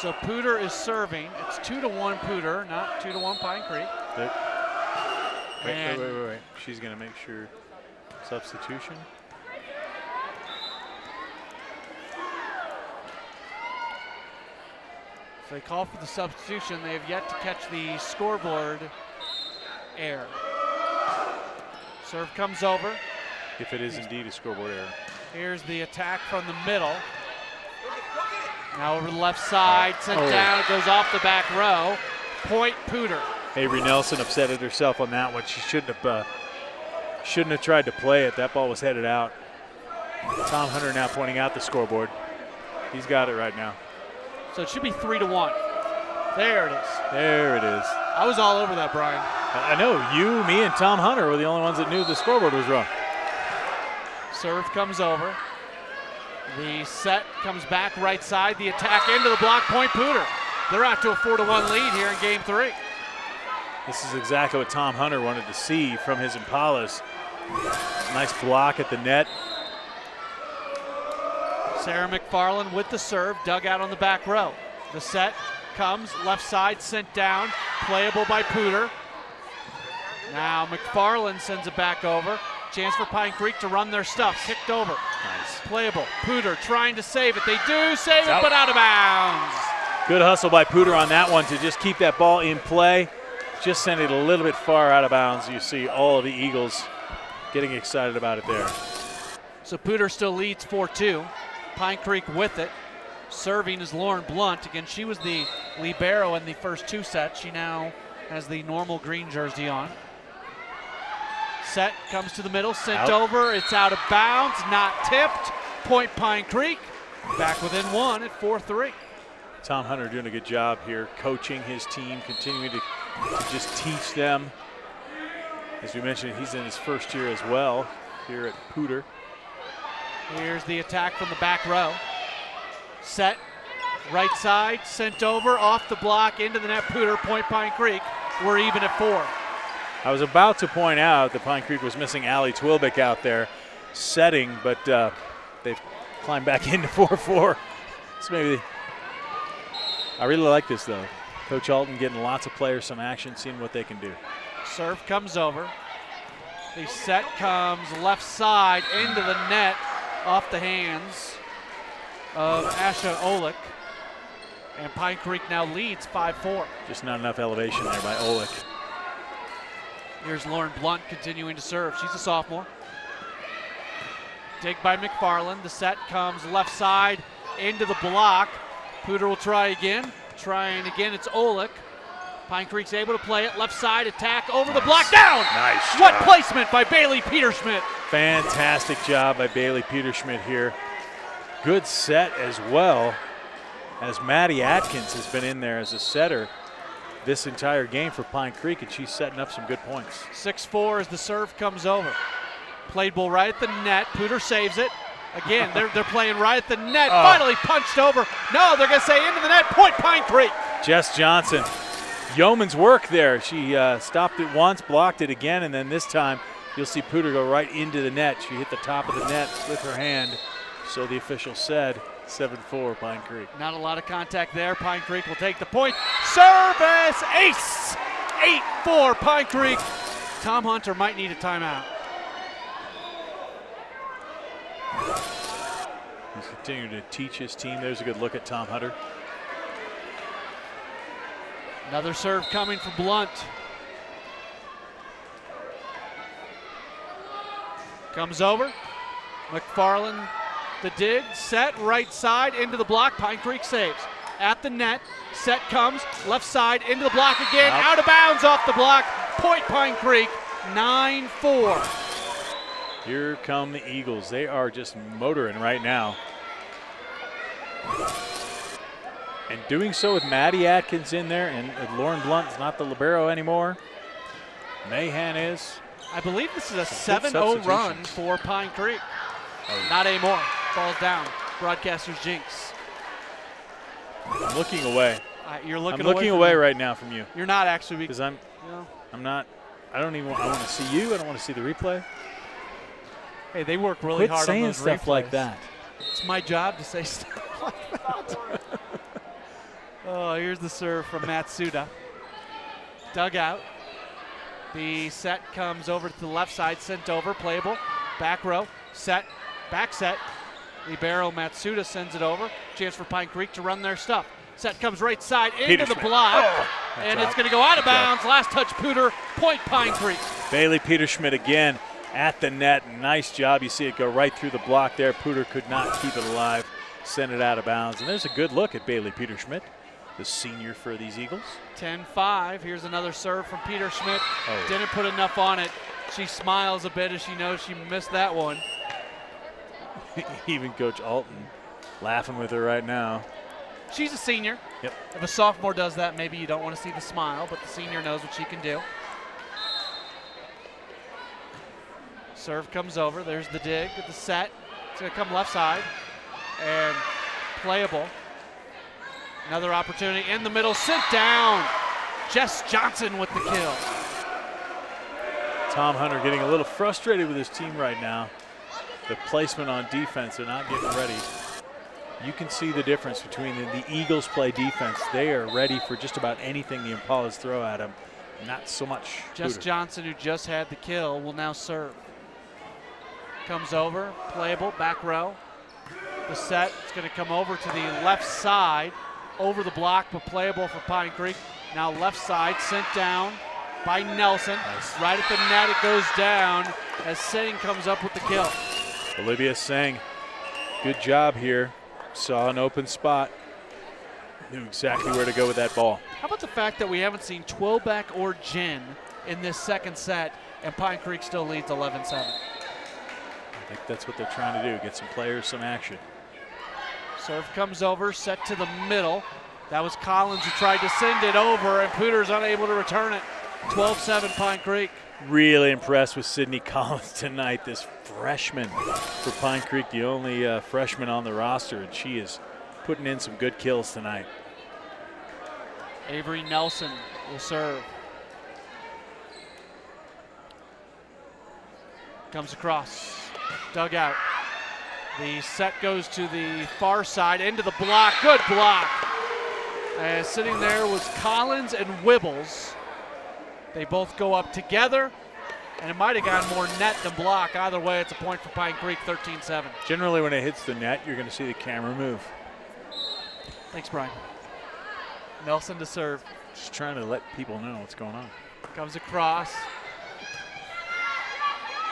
So Poudre is serving. It's 2-1 Poudre, not 2-1 Pine Creek. Wait. She's going to make sure. Substitution. So they call for the substitution. They have yet to catch the scoreboard error. Serve comes over. If it is indeed a scoreboard error. Here's the attack from the middle. Now over the left side, sent down, it goes off the back row. Point Poudre. Avery Nelson upset at herself on that one. She shouldn't have tried to play it. That ball was headed out. Tom Hunter now pointing out the scoreboard. He's got it right now. So it should be 3-1. There it is. There it is. I was all over that, Brian. I know. You, me, and Tom Hunter were the only ones that knew the scoreboard was wrong. Serve comes over. The set comes back right side. The attack into the block. Point Poudre. They're out to a 4-1 lead here in game 3. This is exactly what Tom Hunter wanted to see from his Impalas. Nice block at the net. Sarah McFarland with the serve, dug out on the back row. The set comes, left side, sent down, playable by Poudre. Now McFarland sends it back over. Chance for Pine Creek to run their stuff, kicked over. Nice. Playable, Poudre trying to save it. They do save it, but out of bounds. Good hustle by Poudre on that one to just keep that ball in play. Just sent it a little bit far out of bounds. You see all of the Eagles getting excited about it there. So Poudre still leads 4-2. Pine Creek with it. Serving is Lauren Blunt. Again, she was the libero in the first 2 sets. She now has the normal green jersey on. Set comes to the middle, sent over. It's out of bounds, not tipped. Point Pine Creek. Back within 1 at 4-3. Tom Hunter doing a good job here, coaching his team, continuing to just teach them. As we mentioned, he's in his first year as well here at Poudre. Here's the attack from the back row. Set, right side, sent over, off the block, into the net. Poudre, Point Pine Creek. We're even at 4. I was about to point out that Pine Creek was missing Allie Twilbeck out there setting, but they've climbed back into 4-4. So maybe I really like this though. Coach Alton getting lots of players some action, seeing what they can do. Serve comes over. The set comes left side into the net, off the hands of Asha Olick. And Pine Creek now leads 5-4. Just not enough elevation there by Olick. Here's Lauren Blunt continuing to serve. She's a sophomore. Dig by McFarland. The set comes left side into the block. Poudre will try again. Trying again, it's Olick. Pine Creek's able to play it. Left side attack over the block. Down! Nice What job. placement by Bailey Peterschmidt. Fantastic job by Bailey Peterschmidt here. Good set as well, as Maddie Atkins has been in there as a setter this entire game for Pine Creek, and she's setting up some good points. 6-4 as the serve comes over. Played ball right at the net. Poudre saves it. Again, they're playing right at the net. Finally punched over. No, they're going to say into the net. Point Pine Creek. Jess Johnson, yeoman's work there. She stopped it once, blocked it again, and then this time you'll see Poudre go right into the net. She hit the top of the net with her hand. So the official said 7-4 Pine Creek. Not a lot of contact there. Pine Creek will take the point. Service ace. 8-4 Pine Creek. Tom Hunter might need a timeout. He's continuing to teach his team. There's a good look at Tom Hunter. Another serve coming for Blunt. Comes over. McFarland, the dig, set, right side, into the block. Pine Creek saves. At the net, set comes, left side, into the block again, out of bounds off the block. Point Pine Creek, 9-4. Here come the Eagles. They are just motoring right now. And doing so with Maddie Atkins in there, and Lauren Blunt's not the libero anymore. Mahan is. I believe this is a 7-0 run for Pine Creek. Not anymore. Falls down. Broadcaster's jinx. I'm looking away. You're looking I'm looking away right now from you. You're not actually. Because I'm not. I don't even. I want to see you. I don't want to see the replay. Hey, they work really hard on saying those stuff replays. like that. It's my job to say stuff like that. Oh, here's the serve from Matsuda. Dug out. The set comes over to the left side, sent over, playable. Back row, set, back set. Libero Matsuda sends it over. Chance for Pine Creek to run their stuff. Set comes right side into the block. And it's going to go out of bounds. Last touch, Poudre. Point Pine Creek. Bailey Peterschmidt again at the net. Nice job. You see it go right through the block there. Poudre could not keep it alive. Send it out of bounds. And there's a good look at Bailey Peterschmidt. the senior for these Eagles. 10-5. Here's another serve from Peter Schmidt. Oh. Didn't put enough on it. She smiles a bit as she knows she missed that one. Even Coach Alton laughing with her right now. She's a senior. Yep. If a sophomore does that, maybe you don't want to see the smile, but the senior knows what she can do. Serve comes over. There's the dig at the set. It's going to come left side and playable. Another opportunity in the middle. Sent down. Jess Johnson with the kill. Tom Hunter getting a little frustrated with his team right now. The placement on defense, they're not getting ready. You can see the difference between the Eagles play defense. They are ready for just about anything the Impalas throw at them. Not so much Jess Poudre. Johnson, who just had the kill, will now serve. Comes over, playable, back row. The set is going to come over to the left side, over the block, but playable for Pine Creek. Now left side, sent down by Nelson. Nice. Right at the net, it goes down as Singh comes up with the kill. Olivia Singh, good job here. Saw an open spot. Knew exactly where to go with that ball. How about the fact that we haven't seen Twilbeck or Jin in this second set, and Pine Creek still leads 11-7. I think that's what they're trying to do, get some players some action. Serve comes over, set to the middle. That was Collins who tried to send it over, and Poudre's unable to return it. 12-7 Pine Creek. Really impressed with Sydney Collins tonight, this freshman for Pine Creek, the only freshman on the roster, and she is putting in some good kills tonight. Avery Nelson will serve. Comes across, dug out. The set goes to the far side, into the block, good block. Sitting there was Collins and Wibbles. They both go up together, and it might have gone more net than block. Either way, it's a point for Pine Creek, 13-7. Generally, when it hits the net, you're going to see the camera move. Thanks, Brian. Nelson to serve. Just trying to let people know what's going on. Comes across.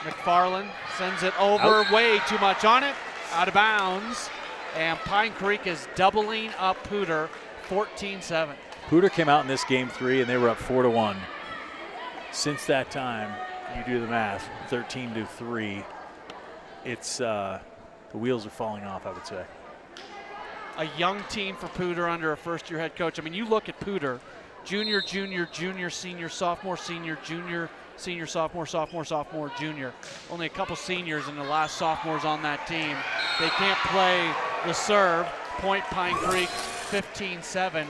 McFarland sends it over, way too much on it, out of bounds, and Pine Creek is doubling up Poudre, 14-7. Poudre came out in this game 3, and they were up 4-1. Since that time, you do the math, 13-3. It's the wheels are falling off, I would say. A young team for Poudre under a first-year head coach. I mean, you look at Poudre, junior, senior, sophomore, senior, junior, senior, sophomore, junior. Only a couple seniors and the last sophomores on that team. They can't play the serve. Point Pine Creek, 15-7. And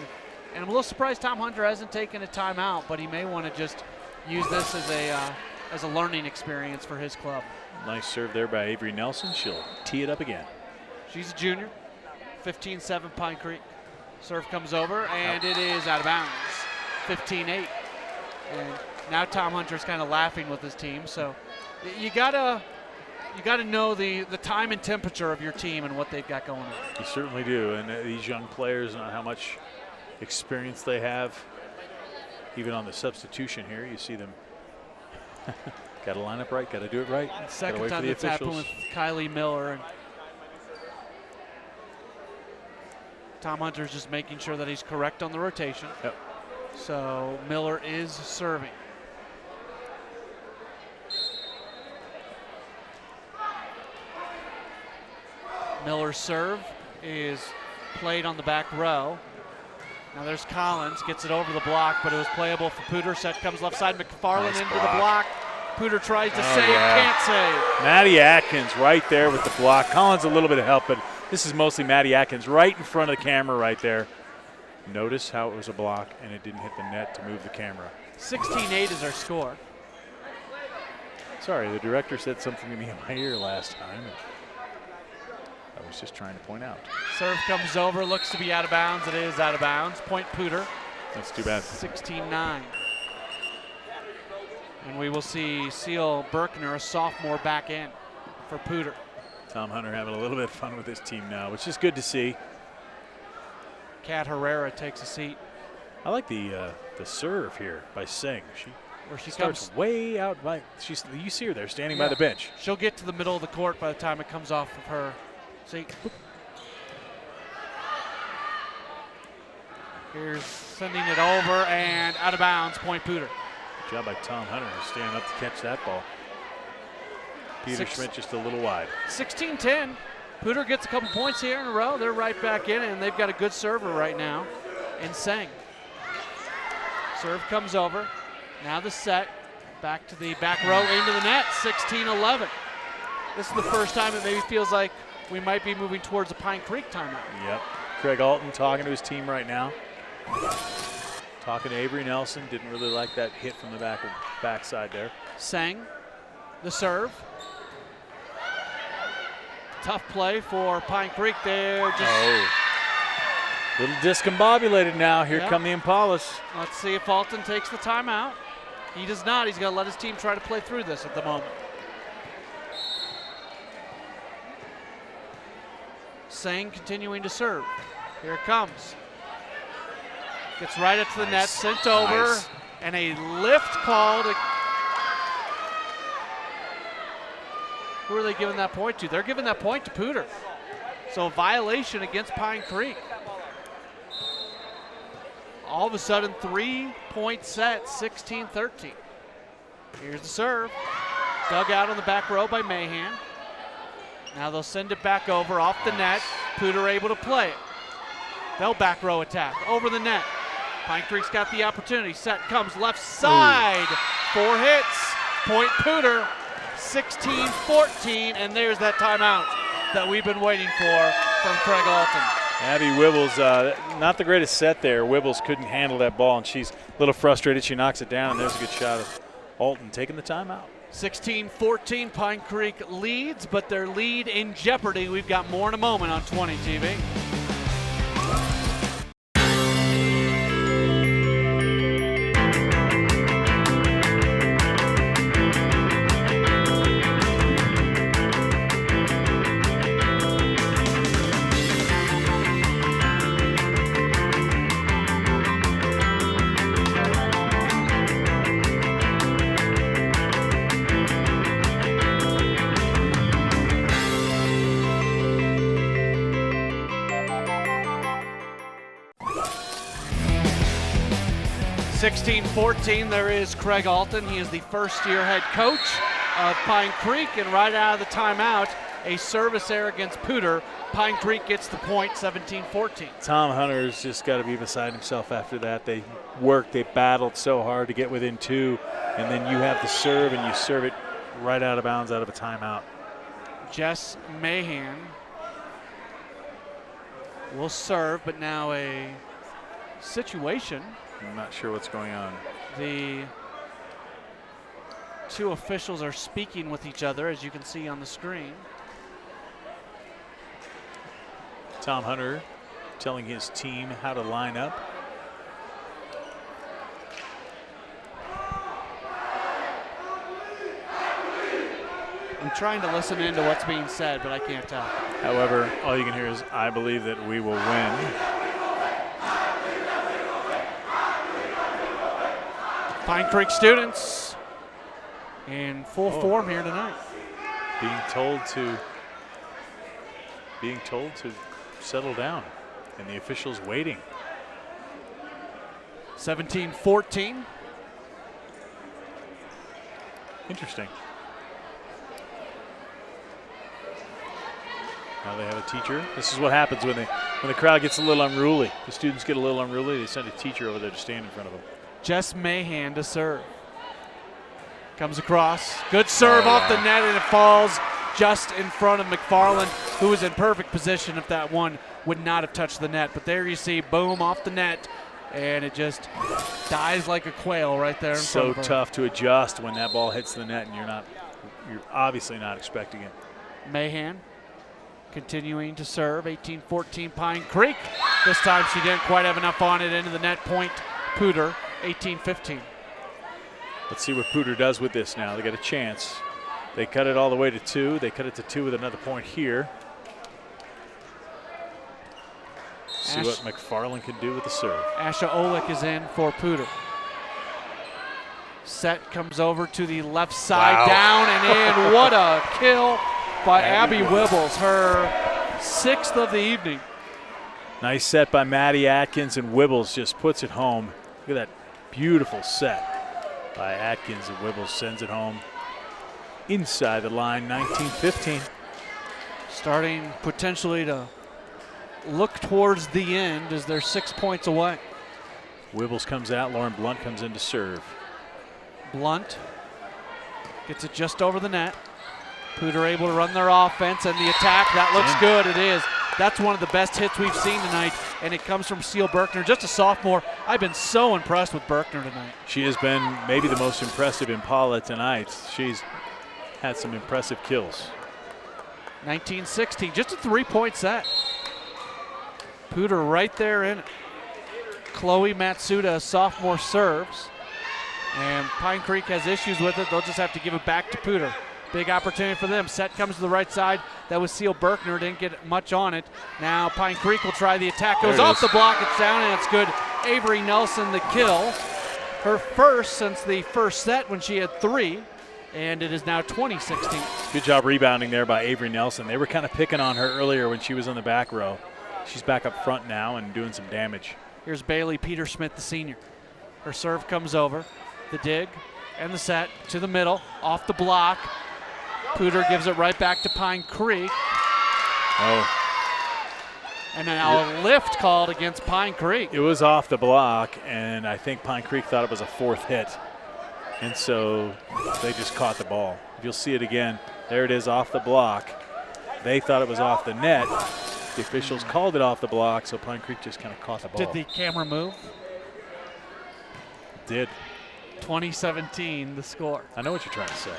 I'm a little surprised Tom Hunter hasn't taken a timeout, but he may want to just use this as a learning experience for his club. Nice serve there by Avery Nelson. She'll tee it up again. She's a junior. 15-7 Pine Creek. Serve comes over, and it is out of bounds. 15-8. And now Tom Hunter's kind of laughing with his team. So you gotta know the time and temperature of your team and what they've got going on. You certainly do. And these young players, and how much experience they have. Even on the substitution here, you see them. Got to line up right, got to do it right. Second time that's happened with Kylie Miller. And Tom Hunter's just making sure that he's correct on the rotation. Yep. So Miller is serving. Miller's serve is played on the back row. Now there's Collins, gets it over the block, but it was playable for Poudre. Set comes left side, McFarland Nice into block. the block. Poudre tries to save, can't save. Maddie Atkins right there with the block. Collins a little bit of help, but this is mostly Maddie Atkins right in front of the camera right there. Notice how it was a block and it didn't hit the net to move the camera. 16-8 is our score. Sorry, the director said something to me in my ear last time. I was just trying to point out. Serve comes over, looks to be out of bounds. It is out of bounds. Point Poudre. That's too bad. 16-9. And we will see Seal Berkner, a sophomore, back in for Poudre. Tom Hunter having a little bit of fun with his team now, which is good to see. Kat Herrera takes a seat. I like the serve here by Singh. She starts comes way out by. You see her there standing by the bench. She'll get to the middle of the court by the time it comes off of her seat. Here's sending it over and out of bounds, point Poudre. Good job by Tom Hunter standing up to catch that ball. Peter Schmidt just a little wide. 16-10. Poudre gets a couple points here in a row. They're right back in it, and they've got a good server right now in Seng. Serve comes over. Now the set. Back to the back row into the net. 16-11. This is the first time it maybe feels like we might be moving towards a Pine Creek timeout. Yep. Craig Alton talking to his team right now. Talking to Avery Nelson. Didn't really like that hit from the backside there. Seng, the serve. Tough play for Pine Creek there. Little discombobulated now. Here come the Impalas. Let's see if Alton takes the timeout. He does not. He's got to let his team try to play through this at the moment. Seng continuing to serve. Here it comes. Gets right up to the net, sent over, and a lift called. Who are they giving that point to? They're giving that point to Poudre. So a violation against Pine Creek. All of a sudden, 3-point set, 16-13. Here's the serve. Dug out on the back row by Mahan. Now they'll send it back over off the net. Poudre able to play it. They'll back row attack over the net. Pine Creek's got the opportunity. Set comes left side. 4 hits. Point Poudre. 16-14, and there's that timeout that we've been waiting for from Craig Alton. Abby Wibbles, not the greatest set there. Wibbles couldn't handle that ball, and she's a little frustrated. She knocks it down, and there's a good shot of Alton taking the timeout. 16-14, Pine Creek leads, but their lead in jeopardy. We've got more in a moment on 20 TV. There is Craig Alton. He is the first-year head coach of Pine Creek, and right out of the timeout, a service error against Poudre. Pine Creek gets the point, 17-14. Tom Hunter's just got to be beside himself after that. They worked, they battled so hard to get within 2, and then you have the serve, and you serve it right out of bounds out of a timeout. Jess Mahan will serve, but now a situation. I'm not sure what's going on. The two officials are speaking with each other, as you can see on the screen. Tom Hunter telling his team how to line up. I'm trying to listen into what's being said, but I can't tell. However, all you can hear is, I believe that we will win. Pine Creek students in full form here tonight. Being told to settle down, and the officials waiting. 17-14. Interesting. Now they have a teacher. This is what happens when the crowd gets a little unruly. The students get a little unruly. They send a teacher over there to stand in front of them. Jess Mahan to serve. Comes across. Good serve off the net, and it falls just in front of McFarland, who was in perfect position if that one would not have touched the net. But there you see, boom, off the net, and it just dies like a quail right there in front of her. So tough to adjust when that ball hits the net, and you're obviously not expecting it. Mahan continuing to serve. 18-14 Pine Creek. This time she didn't quite have enough on it. Into the net, point Poudre. 18-15. Let's see what Poudre does with this now. They got a chance. They cut it all the way to 2. They cut it to 2 with another point here. See what McFarland can do with the serve. Asha Olick is in for Poudre. Set comes over to the left side, down and in. What a kill by Abby Wibbles, her 6th of the evening. Nice set by Maddie Atkins, and Wibbles just puts it home. Look at that beautiful set by Atkins, and Wibbles sends it home inside the line, 19-15. Starting potentially to look towards the end as they're 6 points away. Wibbles comes out, Lauren Blunt comes in to serve. Blunt gets it just over the net. Poudre able to run their offense, and the attack, that looks good. It is. That's one of the best hits we've seen tonight, and it comes from Seal Berkner, just a sophomore. I've been so impressed with Berkner tonight. She has been maybe the most impressive Impala tonight. She's had some impressive kills. 19-16, just a 3-point set. Poudre right there in it. Chloe Matsuda, sophomore, serves. And Pine Creek has issues with it. They'll just have to give it back to Poudre. Big opportunity for them. Set comes to the right side. That was Seal Berkner. Didn't get much on it. Now Pine Creek will try the attack. Goes off the block. It's down, and it's good. Avery Nelson the kill. Her first since the first set when she had 3. And it is now 20-16. Good job rebounding there by Avery Nelson. They were kind of picking on her earlier when she was on the back row. She's back up front now and doing some damage. Here's Bailey Peter-Smith, the senior. Her serve comes over. The dig and the set to the middle. Off the block. Poudre gives it right back to Pine Creek. Oh. And now a lift called against Pine Creek. It was off the block, and I think Pine Creek thought it was a 4th hit. And so they just caught the ball. If you'll see it again, there it is off the block. They thought it was off the net. The officials called it off the block, so Pine Creek just kind of caught the ball. Did the camera move? It did. 2017, the score. I know what you're trying to say.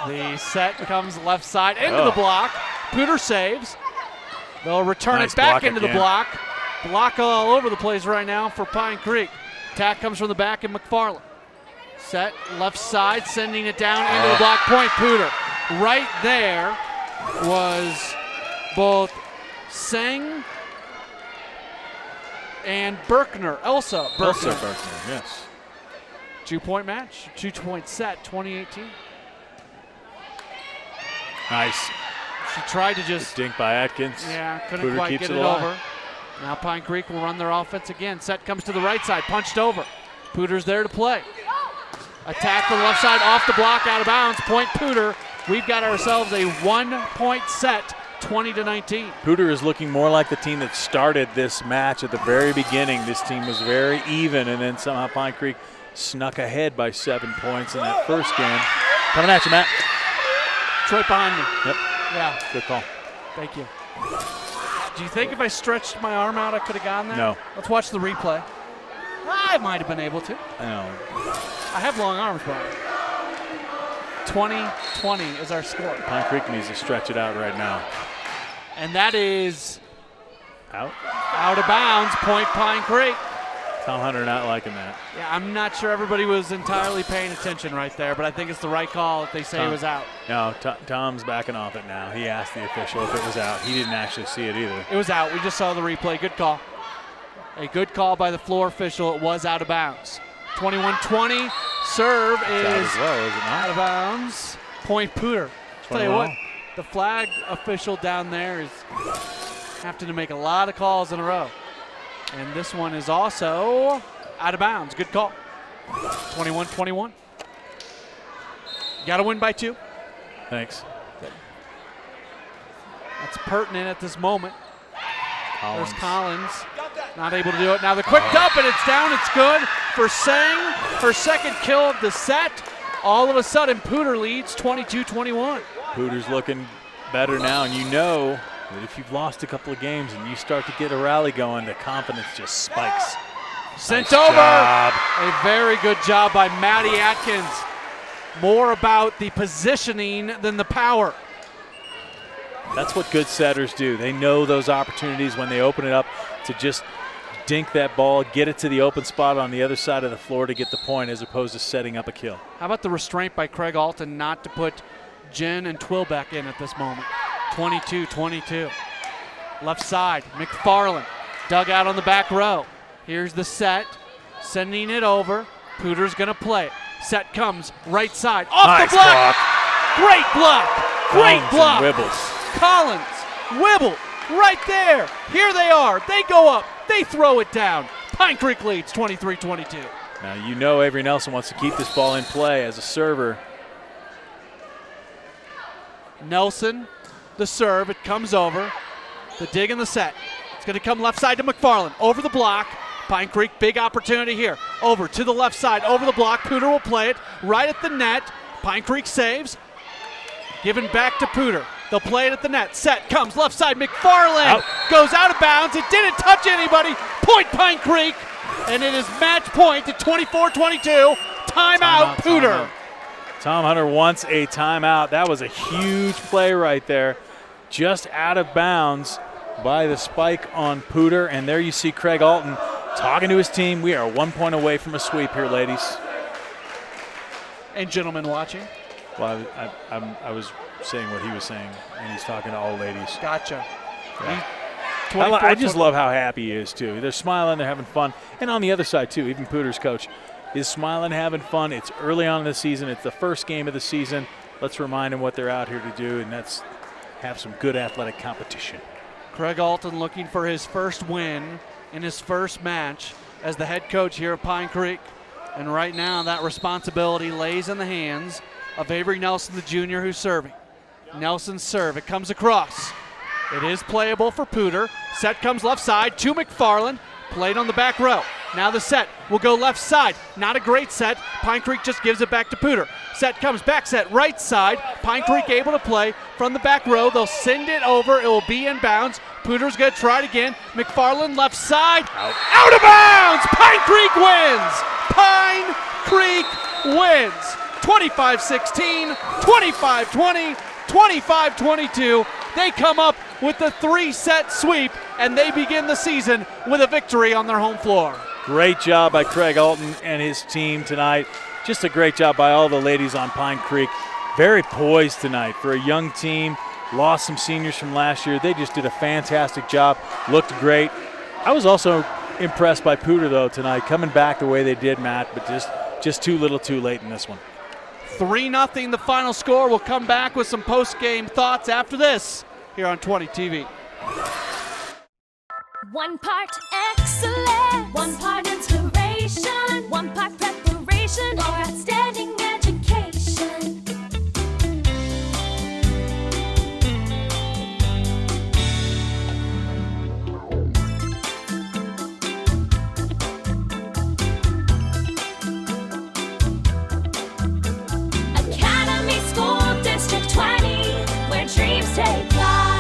The set comes left side into the block. Poudre saves. They'll return it back into the block. Block all over the place right now for Pine Creek. Attack comes from the back of McFarland. Set left side, sending it down into the block. Point Poudre. Right there was both Seng and Berkner. Elsa Berkner, yes. 2-point match, 2-point set, 2018. Nice. She tried to just dink by Atkins. Yeah, couldn't Poudre quite keeps get it over. Now Pine Creek will run their offense again. Set comes to the right side, punched over. Poudre's there to play. Attack from the left side, off the block, out of bounds. Point Poudre. We've got ourselves a 1-point set, 20-19. Poudre is looking more like the team that started this match at the very beginning. This team was very even, and then somehow Pine Creek snuck ahead by 7 points in that first game. Coming at you, Matt. It's right behind me. Yep. Yeah. Good call. Thank you. Do you think if I stretched my arm out, I could have gotten there? No. Let's watch the replay. I might have been able to. No. I have long arms, Brian. 20-20 is our score. Pine Creek needs to stretch it out right now. And that is out of bounds, point Pine Creek. Tom Hunter not liking that. Yeah, I'm not sure everybody was entirely paying attention right there, but I think it's the right call if they say it was out. No, Tom's backing off it now. He asked the official if it was out. He didn't actually see it either. It was out. We just saw the replay. Good call. A good call by the floor official. It was out of bounds. 21-20. Serve is out as well, is it not? Out of bounds. Point Poudre. Tell you what, the flag official down there is having to make a lot of calls in a row. And this one is also out of bounds. Good call. 21-21. Got to win by 2. Thanks. That's pertinent at this moment. Collins. There's Collins. Not able to do it. Now the quick dump, and it's down. It's good for Seng. Her second kill of the set. All of a sudden, Poudre leads 22-21. Poudre's looking better now, and you know that if you've lost a couple of games and you start to get a rally going, the confidence just spikes. Sent nice over. Job. A very good job by Maddie Atkins. More about the positioning than the power. That's what good setters do. They know those opportunities when they open it up to just dink that ball, get it to the open spot on the other side of the floor to get the point as opposed to setting up a kill. How about the restraint by Craig Alton not to put Jen and Twill back in at this moment? 22-22. Left side, McFarland dug out on the back row. Here's the set, sending it over. Poudre's gonna play it. Set comes right side, off nice the block. block. Great block, great Collins block. and Wibbles. Collins, Wibble, right there. Here they are. They go up. They throw it down. Pine Creek leads 23-22. Now you know Avery Nelson wants to keep this ball in play as a server. Nelson, the serve. It comes over. The dig in the set. It's going to come left side to McFarland. Over the block. Pine Creek, big opportunity here. Over to the left side, over the block. Poudre will play it right at the net. Pine Creek saves. Given back to Poudre. They'll play it at the net. Set comes left side. McFarland goes out of bounds. It didn't touch anybody. Point Pine Creek. And it is match point at 24-22. Timeout, Poudre. Tom Hunter wants a timeout. That was a huge play right there. Just out of bounds by the spike on Poudre. And there you see Craig Alton talking to his team. We are 1 point away from a sweep here, ladies. And gentlemen watching. Well, I was saying what he was saying, and he's talking to all ladies. Gotcha. Yeah. I just love how happy he is, too. They're smiling, they're having fun. And on the other side, too, even Poudre's coach is smiling, having fun. It's early on in the season. It's the first game of the season. Let's remind them what they're out here to do, and that's have some good athletic competition. Craig Alton looking for his first win in his first match as the head coach here at Pine Creek. And right now that responsibility lays in the hands of Avery Nelson, the junior, who's serving. Nelson's serve, it comes across. It is playable for Poudre. Set comes left side to McFarland, played on the back row. Now the set will go left side. Not a great set. Pine Creek just gives it back to Poudre. Set comes back set right side. Pine Creek able to play from the back row. They'll send it over. It will be in bounds. Poudre's going to try it again. McFarland left side. Out of bounds! Pine Creek wins! Pine Creek wins! 25-16, 25-20, 25-22. They come up with the 3-set sweep, and they begin the season with a victory on their home floor. Great job by Craig Alton and his team tonight. Just a great job by all the ladies on Pine Creek. Very poised tonight for a young team. Lost some seniors from last year. They just did a fantastic job. Looked great. I was also impressed by Poudre, though, tonight, coming back the way they did, Matt, but just too little too late in this one. 3-0 the final score. We'll come back with some post-game thoughts after this here on 20 TV. One part excellence, one part inspiration, one part preparation for outstanding education. Academy School District 20, where dreams take flight.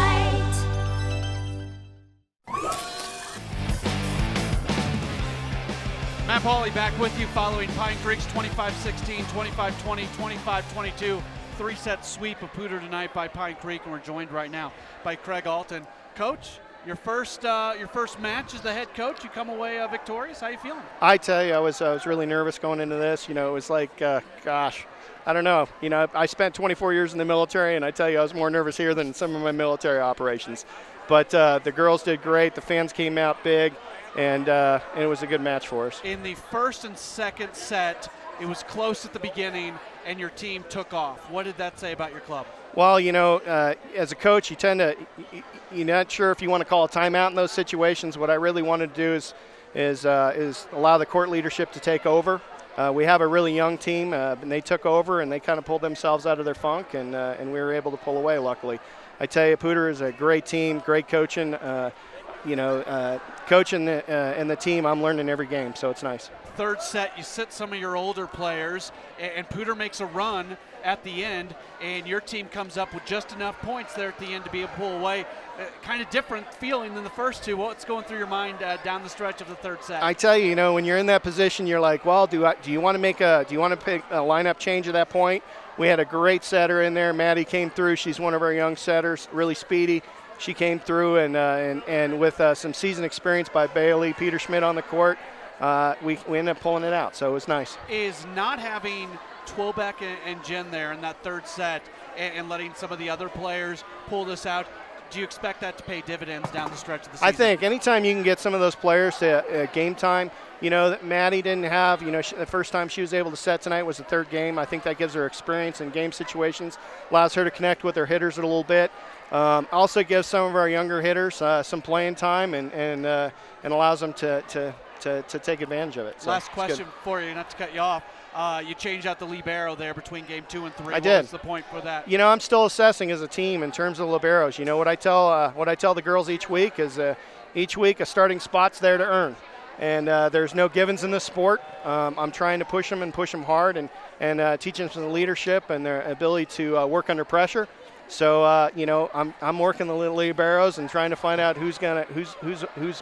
Matt Pauley back with you following Pine Creek's 25-16, 25-20, 25-22 3-set sweep of Poudre tonight by Pine Creek, and we're joined right now by Craig Alton. Coach, your first match as the head coach, you come away victorious. How you feeling? I tell you, I was really nervous going into this. You know, it was like, gosh, I don't know. You know, I spent 24 years in the military, and I tell you, I was more nervous here than some of my military operations. But the girls did great. The fans came out big. And it was a good match for us. In the first and second set, it was close at the beginning, and your team took off. What did that say about your club? Well, you know, as a coach, you tend to, you're not sure if you want to call a timeout in those situations. What I really wanted to do is allow the court leadership to take over. We have a really young team, and they took over, and they kind of pulled themselves out of their funk, and we were able to pull away, luckily. I tell you, Poudre is a great team, great coaching. Coaching and the team, I'm learning every game, so it's nice. Third set, you sit some of your older players, and Poudre makes a run at the end, and your team comes up with just enough points there at the end to be able to pull away. Kind of different feeling than the first two. What's going through your mind down the stretch of the third set? I tell you, you know, when you're in that position, you're like, well, do you want to pick a lineup change at that point? We had a great setter in there. Maddie came through. She's one of our young setters, really speedy. She came through, and with some seasoned experience by Bailey, Peter Schmidt on the court, we ended up pulling it out, so it was nice. Is not having Twilbeck and Jen there in that third set and letting some of the other players pull this out, do you expect that to pay dividends down the stretch of the season? I think anytime you can get some of those players to game time, you know, that Maddie didn't have, you know, the first time she was able to set tonight was the third game. I think that gives her experience in game situations, allows her to connect with her hitters a little bit. Also gives some of our younger hitters some playing time and allows them to take advantage of it. So Last question for you, not to cut you off. You changed out the libero there between game 2 and 3. I did. What's the point for that? You know, I'm still assessing as a team in terms of liberos. You know, what I tell the girls each week is each week a starting spot's there to earn. And there's no givens in this sport. I'm trying to push them hard and teach them some leadership and their ability to work under pressure. So you know, I'm working the little liberos and trying to find out who's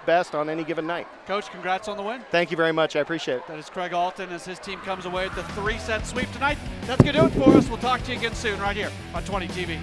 best on any given night. Coach, congrats on the win. Thank you very much. I appreciate it. That is Craig Alton as his team comes away with the 3-set sweep tonight. That's going to do it for us. We'll talk to you again soon right here on 20 TV.